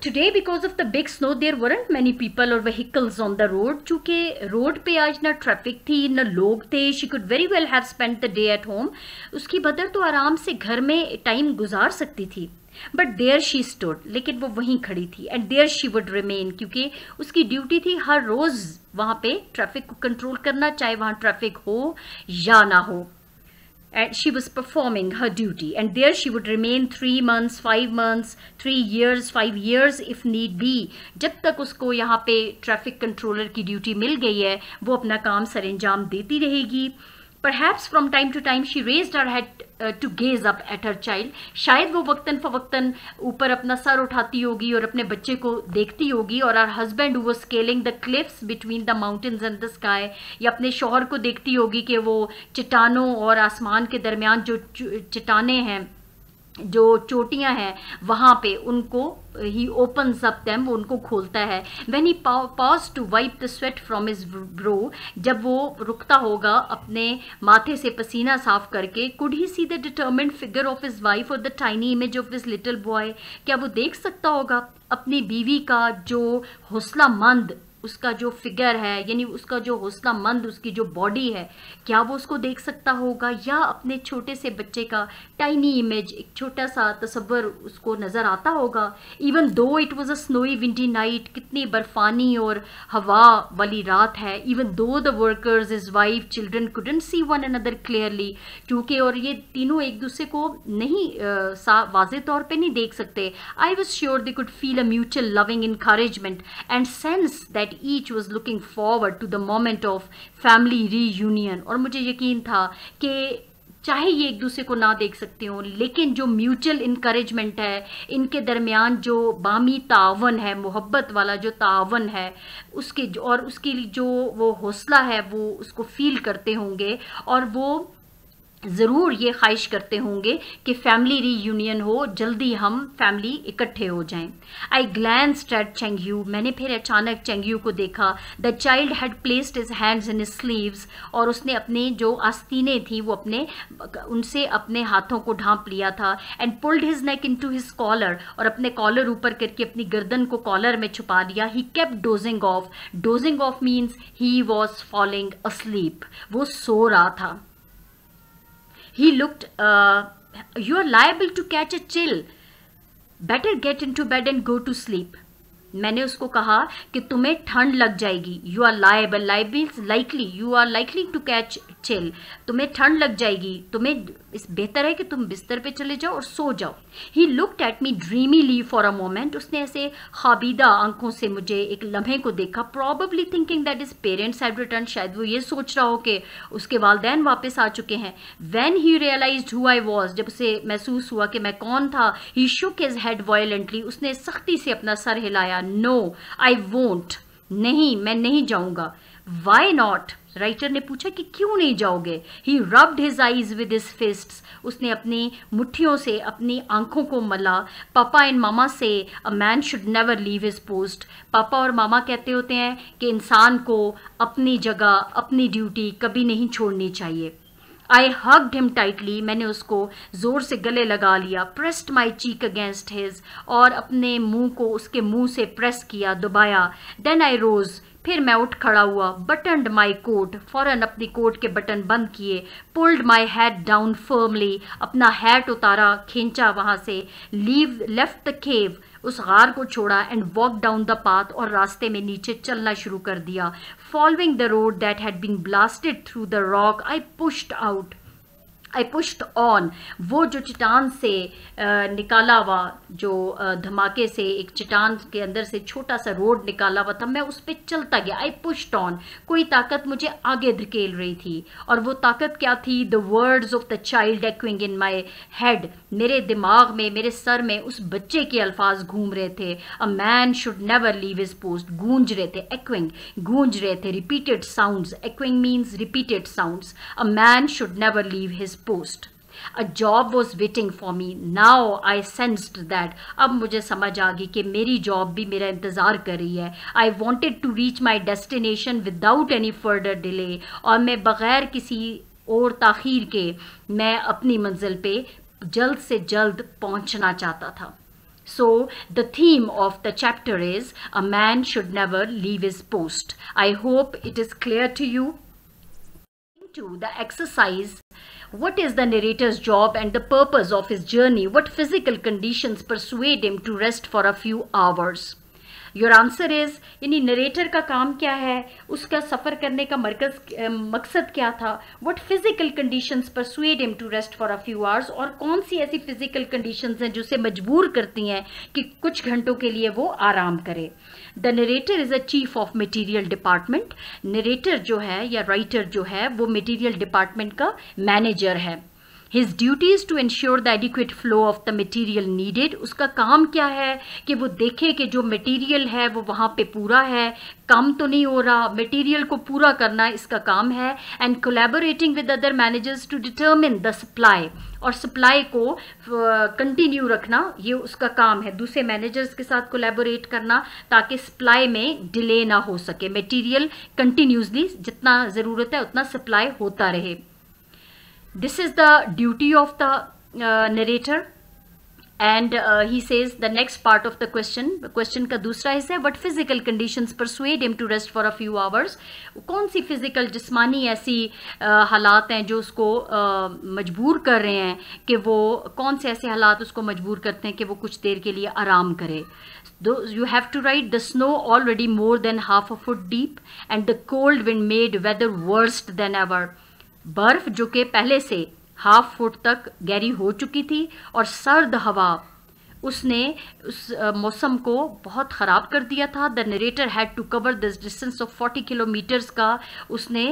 Today because of the big snow there weren't many people or vehicles on the road. चूँकि रोड पे आज ना ट्रैफिक थी ना लोग थे. She could very well have spent the day at home. उसकी mother तो आराम से घर में टाइम गुजार सकती थी. But there she stood. लेकिन वो वहीं खड़ी थी. And there she would remain. क्योंकि उसकी ड्यूटी थी हर रोज़ वहाँ पे ट्रैफिक को कंट्रोल करना, चाहे वहाँ ट्रैफिक हो या ना हो. And she was performing her duty, and there she would remain 3 months, 5 months, 3 years, 5 years if need be. जब तक उसको यहाँ पे ट्रैफिक कंट्रोलर की ड्यूटी मिल गई है वो अपना काम सरंजाम देती रहेगी. Perhaps from time to time she raised her head to gaze up at her child. शायद वो वक्तन फवक्तन ऊपर अपना सर उठाती होगी और अपने बच्चे को देखती होगी. और her husband who was scaling the cliffs between the mountains and the sky, या अपने शौहर को देखती होगी कि वो चट्टानों और आसमान के दरमियान जो चट्टानें हैं, जो चोटियां हैं, वहाँ पे उनको ही opens up them, वो उनको खोलता है. When he paused to wipe the sweat from his brow, जब वो रुकता होगा अपने माथे से पसीना साफ करके, could he see the determined figure of his wife or the tiny image of his little boy? क्या वो देख सकता होगा अपनी बीवी का जो हौसलामंद उसका जो फिगर है, यानी उसका जो हौसलामंद उसकी जो बॉडी है, क्या वो उसको देख सकता होगा, या अपने छोटे से बच्चे का टाइनी इमेज, एक छोटा सा तस्वर उसको नज़र आता होगा। Even though it was a snowy windy night, कितनी बर्फानी और हवा वाली रात है, even though the workers, his wife, children couldn't see one another clearly, क्योंकि और ये तीनों एक दूसरे को नहीं वाज़े तौर पे नहीं देख सकते। I was sure they could feel a mutual loving encouragement and sense that each was looking forward to the moment of family reunion। और मुझे यकीन था कि चाहे ये एक दूसरे को ना देख सकते हो, लेकिन जो म्यूचुअल इनकरेजमेंट है इनके दरमियान, जो बामी तावन है, मोहब्बत वाला जो तावन है, उसके और उसकी जो वो हौसला है वो उसको फील करते होंगे, और वो ज़रूर ये ख्वाहिश करते होंगे कि फैमिली रीयूनियन हो, जल्दी हम फैमिली इकट्ठे हो जाएं। आई ग्लैंस्ड एट चेंगयू, मैंने फिर अचानक चेंगयू को देखा। The child had placed his hands in his sleeves, और उसने अपने जो आस्तीनें थी वो उनसे अपने हाथों को ढांप लिया था। And pulled his neck into his collar, और अपने कॉलर ऊपर करके अपनी गर्दन को कॉलर में छुपा लिया। He kept dosing of, dosing of means he was falling asleep, वो सो रहा था। He looked, you are liable to catch a chill. Better get into bed and go to sleep. मैंने उसको कहा कि तुम्हें ठंड लग जाएगी। You are liable, liable likely, you are likely to catch chill, तुम्हें ठंड लग जाएगी, तुम्हें इस बेहतर है कि तुम बिस्तर पे चले जाओ और सो जाओ। He looked at me dreamily for a moment, उसने ऐसे खाबीदा आंखों से मुझे एक लम्हे को देखा। Probably thinking that his parents had return, शायद वो ये सोच रहा हो कि उसके वालिदैन वापस आ चुके हैं। When he realised who I was, जब उसे महसूस हुआ कि मैं कौन था, he shook his head violently, उसने सख्ती से अपना सर हिलाया। नो आई वोंट, नहीं मैं नहीं जाऊंगा। वाई नॉट, राइटर ने पूछा कि क्यों नहीं जाओगे। He rubbed his eyes with his fists, उसने अपनी मुट्ठियों से अपनी आंखों को मला। पापा एंड मामा से अ man should never leave his post, पापा और मामा कहते होते हैं कि इंसान को अपनी जगह, अपनी ड्यूटी कभी नहीं छोड़नी चाहिए। आई हग्ड हिम टाइटली, मैंने उसको ज़ोर से गले लगा लिया। प्रेस्ड माई चीक अगेंस्ट हिज, और अपने मुंह को उसके मुंह से प्रेस किया, दबाया। देन आई रोज, फिर मैं उठ खड़ा हुआ। बटनड माई कोट, फौरन अपनी कोट के बटन बंद किए। Pulled my hat down firmly, अपना हैट उतारा, खींचा वहाँ से। लेफ्ट द केव, उस गार को छोड़ा। And walk down the path, और रास्ते में नीचे चलना शुरू कर दिया। Following the road that had been blasted through the rock, I pushed on, वो जो चट्टान से निकाला हुआ, जो धमाके से एक चट्टान के अंदर से छोटा सा रोड निकाला हुआ था, मैं उस पर चलता गया। आई पुश्ड ऑन, कोई ताकत मुझे आगे धकेल रही थी, और वो ताकत क्या थी? The words of the child echoing in my head, मेरे दिमाग में, मेरे सर में उस बच्चे के अल्फाज घूम रहे थे। A man should never leave his post, गूंज रहे थे, एक्विंग गूंज रहे थे, repeated sounds, echoing means repeated sounds. A man should never leave his post. A job was waiting for me. Now I sensed that. अब मुझे समझ आ गई कि मेरी जॉब भी मेरा इंतज़ार कर रही है। I wanted to reach my destination without any further delay. और मैं बग़ैर किसी और ताख़ीर के मैं अपनी मंजिल पे जल्द से जल्द पहुंचना चाहता था। So the theme of the chapter is a man should never leave his post. I hope it is clear to you. To the exercise, what is the narrator's job and the purpose of his journey? What physical conditions persuade him to rest for a few hours? Your answer is, यानी narrator का काम क्या है, उसका सफ़र करने का मकसद क्या था? What physical conditions persuade him to rest for a few hours? और कौन सी ऐसी physical conditions हैं जो उसे मजबूर करती हैं कि कुछ घंटों के लिए वो आराम करे? The narrator is a chief of material department. Narrator जो है या राइटर जो है वो मटीरियल डिपार्टमेंट का मैनेजर है। His duty is to ensure the adequate flow of the material needed. उसका काम क्या है कि वो देखे कि जो मटेरियल है वो वहाँ पे पूरा है, कम तो नहीं हो रहा, मटेरियल को पूरा करना इसका काम है। And collaborating with other managers to determine the supply, और सप्लाई को कंटिन्यू रखना ये उसका काम है, दूसरे मैनेजर्स के साथ कोलैबोरेट करना ताकि सप्लाई में डिले ना हो सके, मटेरियल कंटिन्यूसली जितना ज़रूरत है उतना सप्लाई होता रहे। This is the duty of the narrator. And he says the next part of the question का दूसरा हिस्सा है, what physical conditions persuade him to rest for a few hours. कौन सी फिजिकल जिस्मानी ऐसी हालात हैं जो उसको मजबूर कर रहे हैं कि वो, कौन से ऐसे हालात उसको मजबूर करते हैं कि वो कुछ देर के लिए आराम करे। You have to write the snow already more than half a foot deep and the cold wind made weather worse than ever। बर्फ जो कि पहले से हाफ फुट तक गहरी हो चुकी थी और सर्द हवा उसने उस मौसम को बहुत ख़राब कर दिया था। The narrator had to cover this distance of 40 kilometres का उसने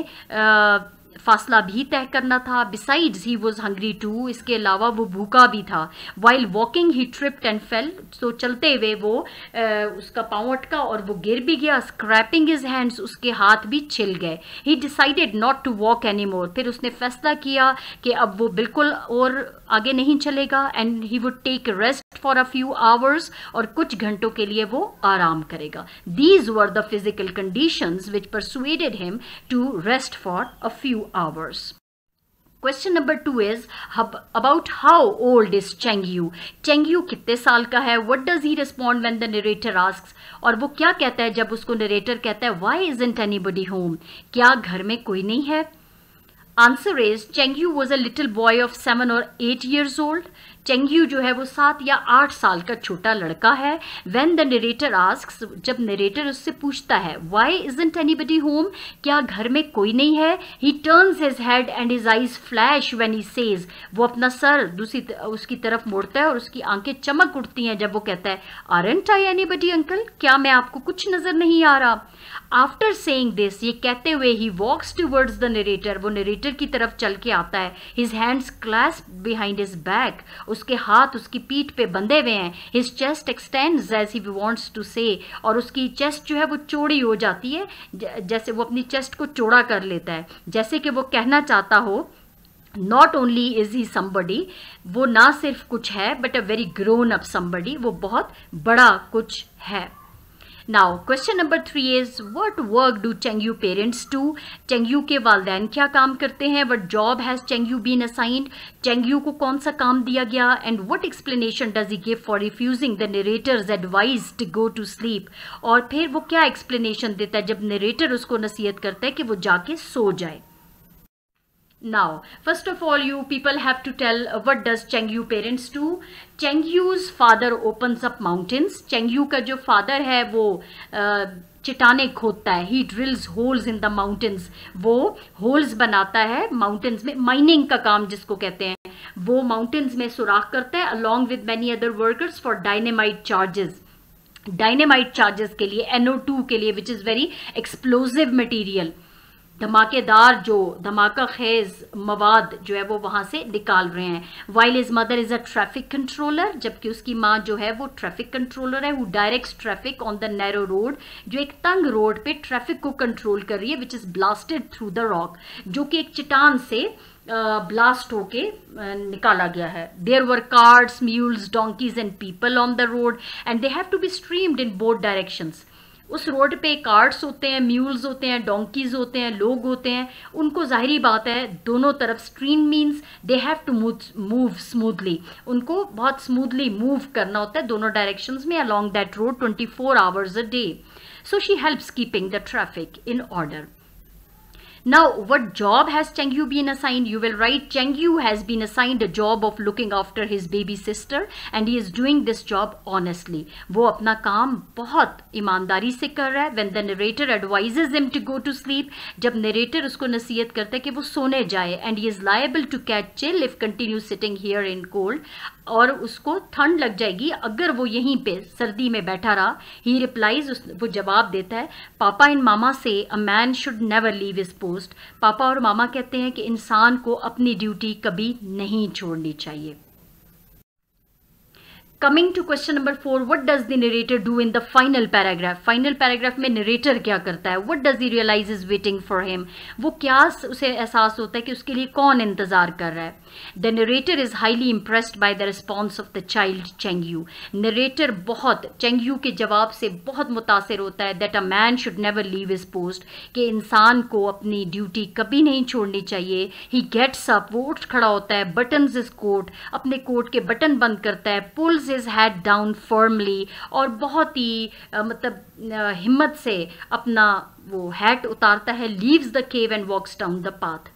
फासला भी तय करना था। Besides he was hungry too, इसके अलावा वो भूखा भी था। While walking he tripped and fell, तो चलते हुए वो उसका पाँव अटका और वो गिर भी गया। स्क्रैपिंग हिज हैंड्स, उसके हाथ भी छिल गए। He decided not to walk any more, फिर उसने फैसला किया कि अब वो बिल्कुल और आगे नहीं चलेगा। And he would take rest for a few hours, और कुछ घंटों के लिए वो आराम करेगा। These were the physical conditions which persuaded him to rest for a few hours। Question number 2 is about how old is Cheng Yu? Cheng Yu कितने साल का है? What does he respond when the narrator asks? और वो क्या कहता है जब उसको narrator कहता है Why isn't anybody home? क्या घर में कोई नहीं है? Answer is Cheng Yu was a little boy of 7 or 8 years old। Chengyu जो है वो 7 या 8 साल का छोटा लड़का है। When the narrator asks, जब नरेटर उससे पूछता है Why isn't anybody home? क्या घर में कोई नहीं है? He turns his head and his eyes flash when he says, वो अपना सर दूसरी उसकी तरफ मोड़ता है और उसकी आंखें चमक उठती हैं जब वो कहता है Aren't I anybody uncle? क्या मैं आपको कुछ नजर नहीं आ रहा? After saying this, ये कहते हुए he walks towards the narrator, वो नरेटर की तरफ चल के आता है। His hands clasped behind his back, उसके हाथ उसकी पीठ पे बंधे हुए हैं। His chest extends as he wants to say, और उसकी चेस्ट जो है वो चौड़ी हो जाती है, जैसे वो अपनी चेस्ट को चौड़ा कर लेता है, जैसे कि वो कहना चाहता हो Not only is he somebody, वो ना सिर्फ कुछ है but a very grown up somebody, वो बहुत बड़ा कुछ है। Now question number 3 is what work do Cheng Yu parents do? Cheng Yu के वालिदैन क्या काम करते हैं? What job has Cheng Yu been assigned? Cheng Yu को कौन सा काम दिया गया? And what explanation does he give for refusing the narrator's advice to go to sleep? और फिर वो क्या explanation देता है जब narrator उसको नसीहत करता है कि वो जाके सो जाए। Now, first of all, you people have to tell what does Cheng Yu parents do? Cheng Yu's father opens up mountains. Cheng Yu का जो father है वो चट्टानें खोदता है। He drills holes in the mountains. वो holes बनाता है mountains में, mining का काम जिसको कहते हैं, वो mountains में सुराख करता है along with many other workers for dynamite charges. Dynamite charges के लिए, NO2 के लिए, which is very explosive material. धमाकेदार जो धमाका खेज मवाद जो है वो वहाँ से निकाल रहे हैं। While is mother is a traffic controller, जबकि उसकी माँ जो है वो ट्रैफिक कंट्रोलर है, who directs traffic on the narrow road, जो एक तंग रोड पे ट्रैफिक को कंट्रोल कर रही है, which is blasted through the rock, जो कि एक चट्टान से ब्लास्ट होके निकाला गया है। There were cards, mules, donkeys and people on the road and they have to be streamed in both directions. उस रोड पे कार्ट्स होते हैं, म्यूल्स होते हैं, डोंकीज होते हैं, लोग होते हैं, उनको जाहिरी बात है दोनों तरफ stream means they have to move smoothly, उनको बहुत स्मूथली मूव करना होता है दोनों डायरेक्शंस में along that road 24 hours a day. So she helps keeping the traffic in order. Now, what job has Cheng Yu been assigned? You will write Cheng Yu has been assigned a job of looking after his baby sister and he is doing this job honestly. वो अपना काम बहुत ईमानदारी से कर रहा है। When the narrator advises him to go to sleep, जब narrator उसको नसीहत करता है कि वो सोने जाए, and he is liable to catch chill if continues sitting here in cold, और उसको ठंड लग जाएगी अगर वो यहीं पे सर्दी में बैठा रहा। ही रिप्लाइज, वो जवाब देता है, पापा एंड मामा से अ man should never leave his post. पापा और मामा कहते हैं कि इंसान को अपनी ड्यूटी कभी नहीं छोड़नी चाहिए। Coming to question number 4, what does the narrator do in the final paragraph? Final paragraph में नरेटर क्या करता है? What does he realise is waiting for him? वो क्या उसे एहसास होता है कि उसके लिए कौन इंतजार कर रहा है? The narrator is highly impressed by the response of the child Chengyu. Narrator बहुत चेंगयू के जवाब से बहुत मुतासिर होता है that a man should never leave his post, कि इंसान को अपनी ड्यूटी कभी नहीं छोड़नी चाहिए। ही गेट्स अप, वो उठ खड़ा होता है, बटन्स हिज कोट, अपने कोट के बटन बंद करता है, pools his head down firmly, और बहुत ही हिम्मत से अपना वो हैट उतारता है, leaves the cave and walks down the path।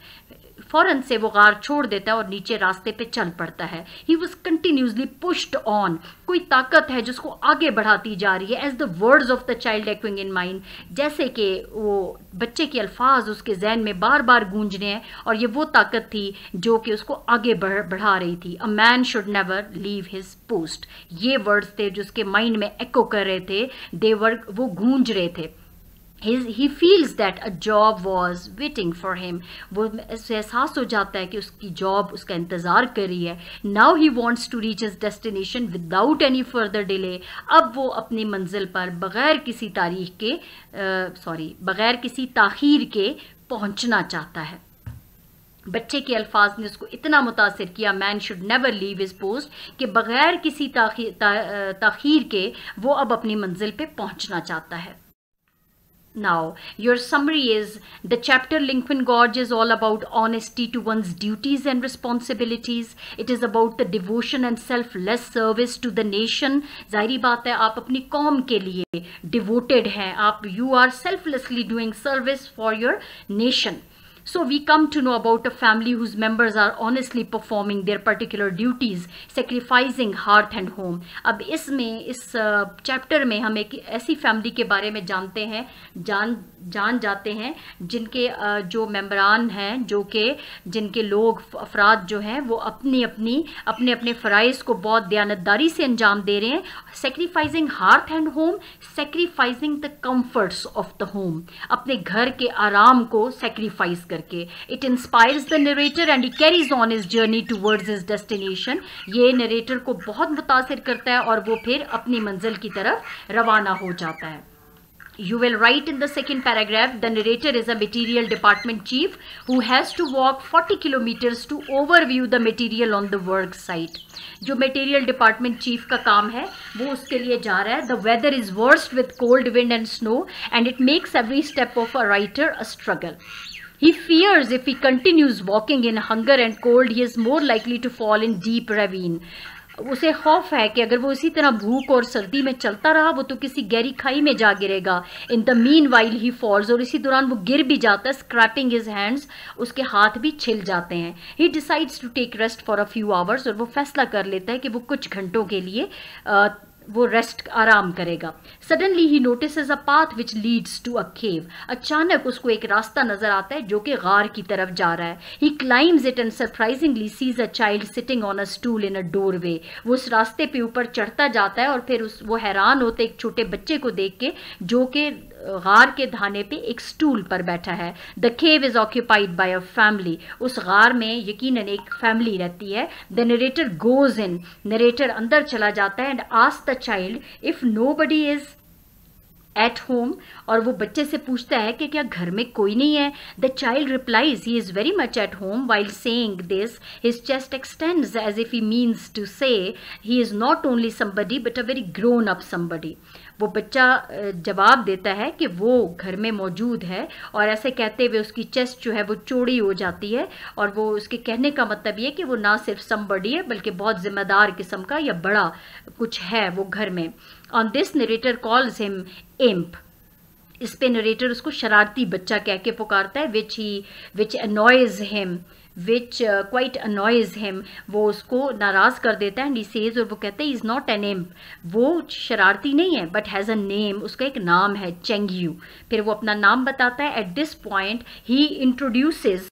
फौरन से वो गार छोड़ देता है और नीचे रास्ते पे चल पड़ता है। He was continuously pushed on, कोई ताकत है जिसको आगे बढ़ाती जा रही है। As the words of the child echoing in mind, जैसे कि वो बच्चे के अल्फाज उसके जहन में बार बार गूंजने हैं, और ये वो ताकत थी जो कि उसको आगे बढ़ा रही थी। अ man should never leave his post, ये वर्ड्स थे जो उसके माइंड में एको कर रहे थे, वो गूंज रहे थे। He feels that a job was waiting for him, वो ऐसे एहसास हो जाता है कि उसकी जॉब उसका इंतज़ार कर रही है। Now he wants to reach his destination without any further delay, अब वो अपनी मंजिल पर बग़ैर किसी ताख़ीर के पहुंचना चाहता है। बच्चे के अल्फाज ने उसको इतना मुतासिर किया, man should never leave his post, कि बग़ैर किसी ताख़ीर के वो अब अपनी मंजिल पे पहुंचना चाहता है। Now, your summary is the chapter Lincoln Gorge is all about honesty to one's duties and responsibilities. It is about the devotion and selfless service to the nation. जाहिर बात है, आप अपनी कौम के लिए devoted हैं, you are selflessly doing service for your nation. So we come to know about a family whose members are honestly performing their particular duties, sacrificing hearth and home. अब इस चैप्टर में हम एक ऐसी फैमिली के बारे में जान जाते हैं जिनके जो मेंबरान हैं, जिनके लोग अफराद जो हैं वो अपने फ़राइज़ को बहुत दयानतदारी से अंजाम दे रहे हैं। Sacrificing hearth and home, sacrificing the comforts of the home, अपने घर के आराम को सेक्रीफाइस करके। It inspires the narrator and he carries on his journey towards his destination. ये नरेटर को बहुत मुतासिर करता है और वो फिर अपनी मंजिल की तरफ रवाना हो जाता है। You will write in the second paragraph, the narrator is a material department chief who has to walk 40 kilometers to overview the material on the work site. जो material department chief का काम है वो उसके लिए जा रहा है। The weather is worst with cold wind and snow and it makes every step of a writer a struggle. He fears if he continues walking in hunger and cold, he is more likely to fall in deep ravine. उसे खौफ है कि अगर वो इसी तरह भूख और सर्दी में चलता रहा वो तो किसी गहरी खाई में जा गिरेगा। In the meanwhile he falls, और इसी दौरान वो गिर भी जाता है। स्क्रैपिंग हिज हैंड्स, उसके हाथ भी छिल जाते हैं। He decides to take rest for a few hours, और वो फैसला कर लेता है कि वो कुछ घंटों के लिए वो रेस्ट आराम करेगा। Suddenly he notices a path which leads to a cave, अचानक उसको एक रास्ता नजर आता है जो कि गार की तरफ जा रहा है। He climbs it and surprisingly sees a child sitting on a stool in a doorway. वो उस रास्ते पे ऊपर चढ़ता जाता है और फिर वो हैरान होते एक छोटे बच्चे को देख के जो कि गार के धाने पे एक स्टूल पर बैठा है। The cave is occupied by a family, उस गार में यकीनन एक फैमिली रहती है। The narrator goes in, narrator अंदर चला जाता है and ask the child if nobody is at home, और वो बच्चे से पूछता है कि क्या घर में कोई नहीं है। The child replies he is very much at home. While saying this his chest extends as if he means to say he is not only somebody but a very grown up somebody. वो बच्चा जवाब देता है कि वो घर में मौजूद है, और ऐसे कहते हुए उसकी चेस्ट जो है वो चौड़ी हो जाती है, और वो उसके कहने का मतलब ये कि वो ना सिर्फ समबडी है बल्कि बहुत जिम्मेदार किस्म का या बड़ा कुछ है वो घर में। On this narrator calls him imp, इस पे नरेटर उसको शरारती बच्चा कह के पुकारता है। Which annoys him, which quite annoys him, वो उसको नाराज कर देता है। एंड he says, और वो कहते हैं इज नॉट एन imp, वो शरारती नहीं है बट हैज़ अ नेम, उसका एक नाम है चेंगयू। फिर वो अपना नाम बताता है। At this point he introduces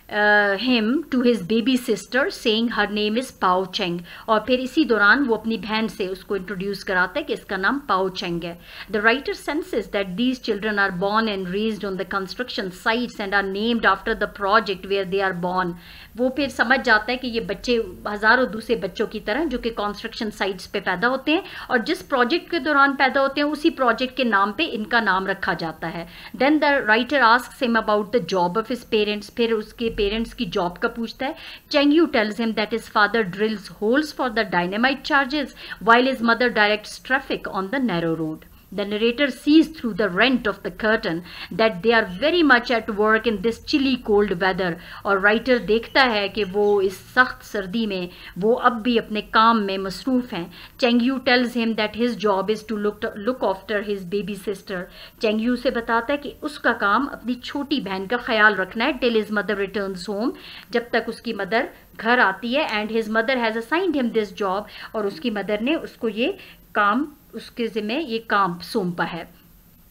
him to his baby sister saying her name is Pao Cheng, और फिर इसी दौरान वो अपनी बहन से उसको इंट्रोड्यूस कराता है कि इसका नाम Pao Cheng है. The writer senses that these children are born and raised on the construction sites and are named after the project where they are born. वो फिर समझ जाता है कि ये बच्चे हज़ारों दूसरे बच्चों की तरह जो कि कंस्ट्रक्शन साइट्स पे पैदा होते हैं और जिस प्रोजेक्ट के दौरान पैदा होते हैं उसी प्रोजेक्ट के नाम पे इनका नाम रखा जाता है. Then the writer asks him about the job of his parents. फिर उसके पेरेंट्स की जॉब का पूछता है. Cheng Yu tells him that his father drills holes for the dynamite charges while his mother directs traffic on the narrow road. The narrator sees through the rent of the curtain that they are very much at work in this chilly cold weather. और writer देखता है कि वो इस सख्त सर्दी में वो अब भी अपने काम में मसरूफ़ हैं. Cheng Yu tells him that his job is to look after his baby sister. Cheng Yu से बताता है कि उसका काम अपनी छोटी बहन का ख्याल रखना है till his mother returns home, जब तक उसकी मदर घर आती है. And his mother has assigned him this job, और उसकी मदर ने उसको ये काम उसके ज़िम्मे ये काम सौंपा है.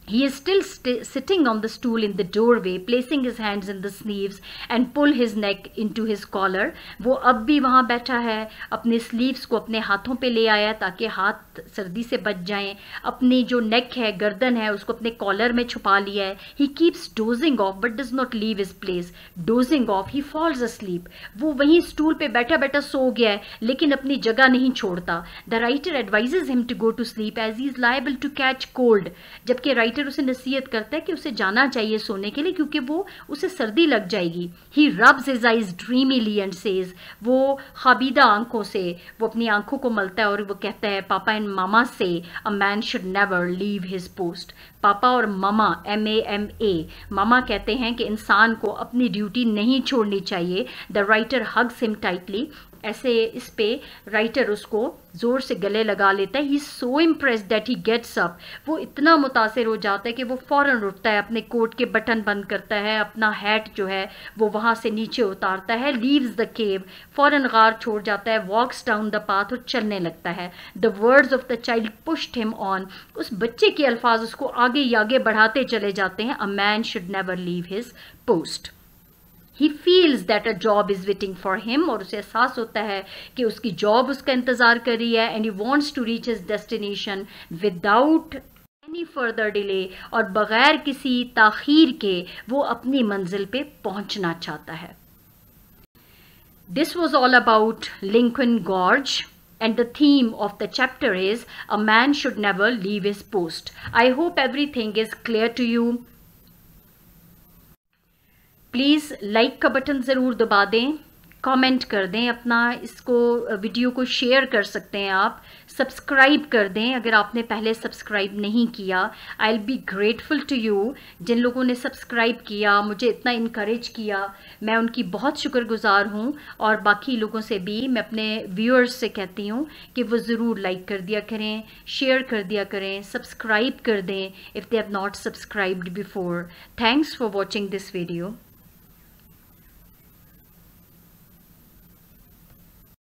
He is still sitting on the stool in the doorway, placing his hands in the sleeves and pull his neck into his collar. वो अब भी वहाँ बैठा है, अपने स्लीव्स को अपने हाथों पे ले आया ताकि हाथ सर्दी से बच जाएं. अपनी जो नेक है, गर्दन है, उसको अपने कॉलर में छुपा लिया है. He keeps dozing off but does not leave his place. Dozing off, he falls asleep. वो वहीं स्टूल पे बैठा बैठा सो गया है लेकिन अपनी जगह नहीं छोड़ता. The writer advises him to go to sleep as he is liable to catch cold. जबकि राइटर उसे नसीहत करता है कि उसे जाना चाहिए सोने के लिए क्योंकि वो उसे सर्दी लग जाएगी. He rubs his eyes dreamily and says, वो खाबीदा आंखों से वो अपनी आंखों को मलता है और वो कहता है, पापा एंड मामा से a man should never leave his post. पापा और मामा MAMA मामा कहते हैं कि इंसान को अपनी ड्यूटी नहीं छोड़नी चाहिए. The writer hugs him tightly. ऐसे इस पे राइटर उसको ज़ोर से गले लगा लेता है. He so impressed that he gets up. वो इतना मुतासिर हो जाता है कि वो फ़ौरन उठता है, अपने कोट के बटन बंद करता है, अपना हैट जो है वो वहाँ से नीचे उतारता है. लीव्स द केव, फ़ौरन गार छोड़ जाता है. वॉक्स डाउन द पाथ और चलने लगता है. The words of the child pushed him on. उस बच्चे के अल्फाज उसको आगे ही आगे बढ़ाते चले जाते हैं. अ man should never leave his post. He feels that a job is waiting for him, और उसे एहसास होता है कि उसकी जॉब उसका इंतज़ार कर रही है. And he wants to reach his destination without any further delay, और बग़ैर किसी ताख़ीर के वो अपनी मंजिल पे पहुंचना चाहता है. This was all about Lincoln Gorge. And the theme of the chapter is a man should never leave his post. I hope everything is clear to you. Please like का बटन ज़रूर दबा दें, कमेंट कर दें, अपना इसको video को share कर सकते हैं आप. सब्सक्राइब कर दें अगर आपने पहले सब्सक्राइब नहीं किया. I will be grateful to you. जिन लोगों ने सब्सक्राइब किया, मुझे इतना इनकरेज किया, मैं उनकी बहुत शुक्रगुजार हूँ. और बाकी लोगों से भी मैं अपने व्यूअर्स से कहती हूँ कि वो ज़रूर लाइक कर दिया करें, शेयर कर दिया करें, सब्सक्राइब कर दें if they have not subscribed before. Thanks for watching this video.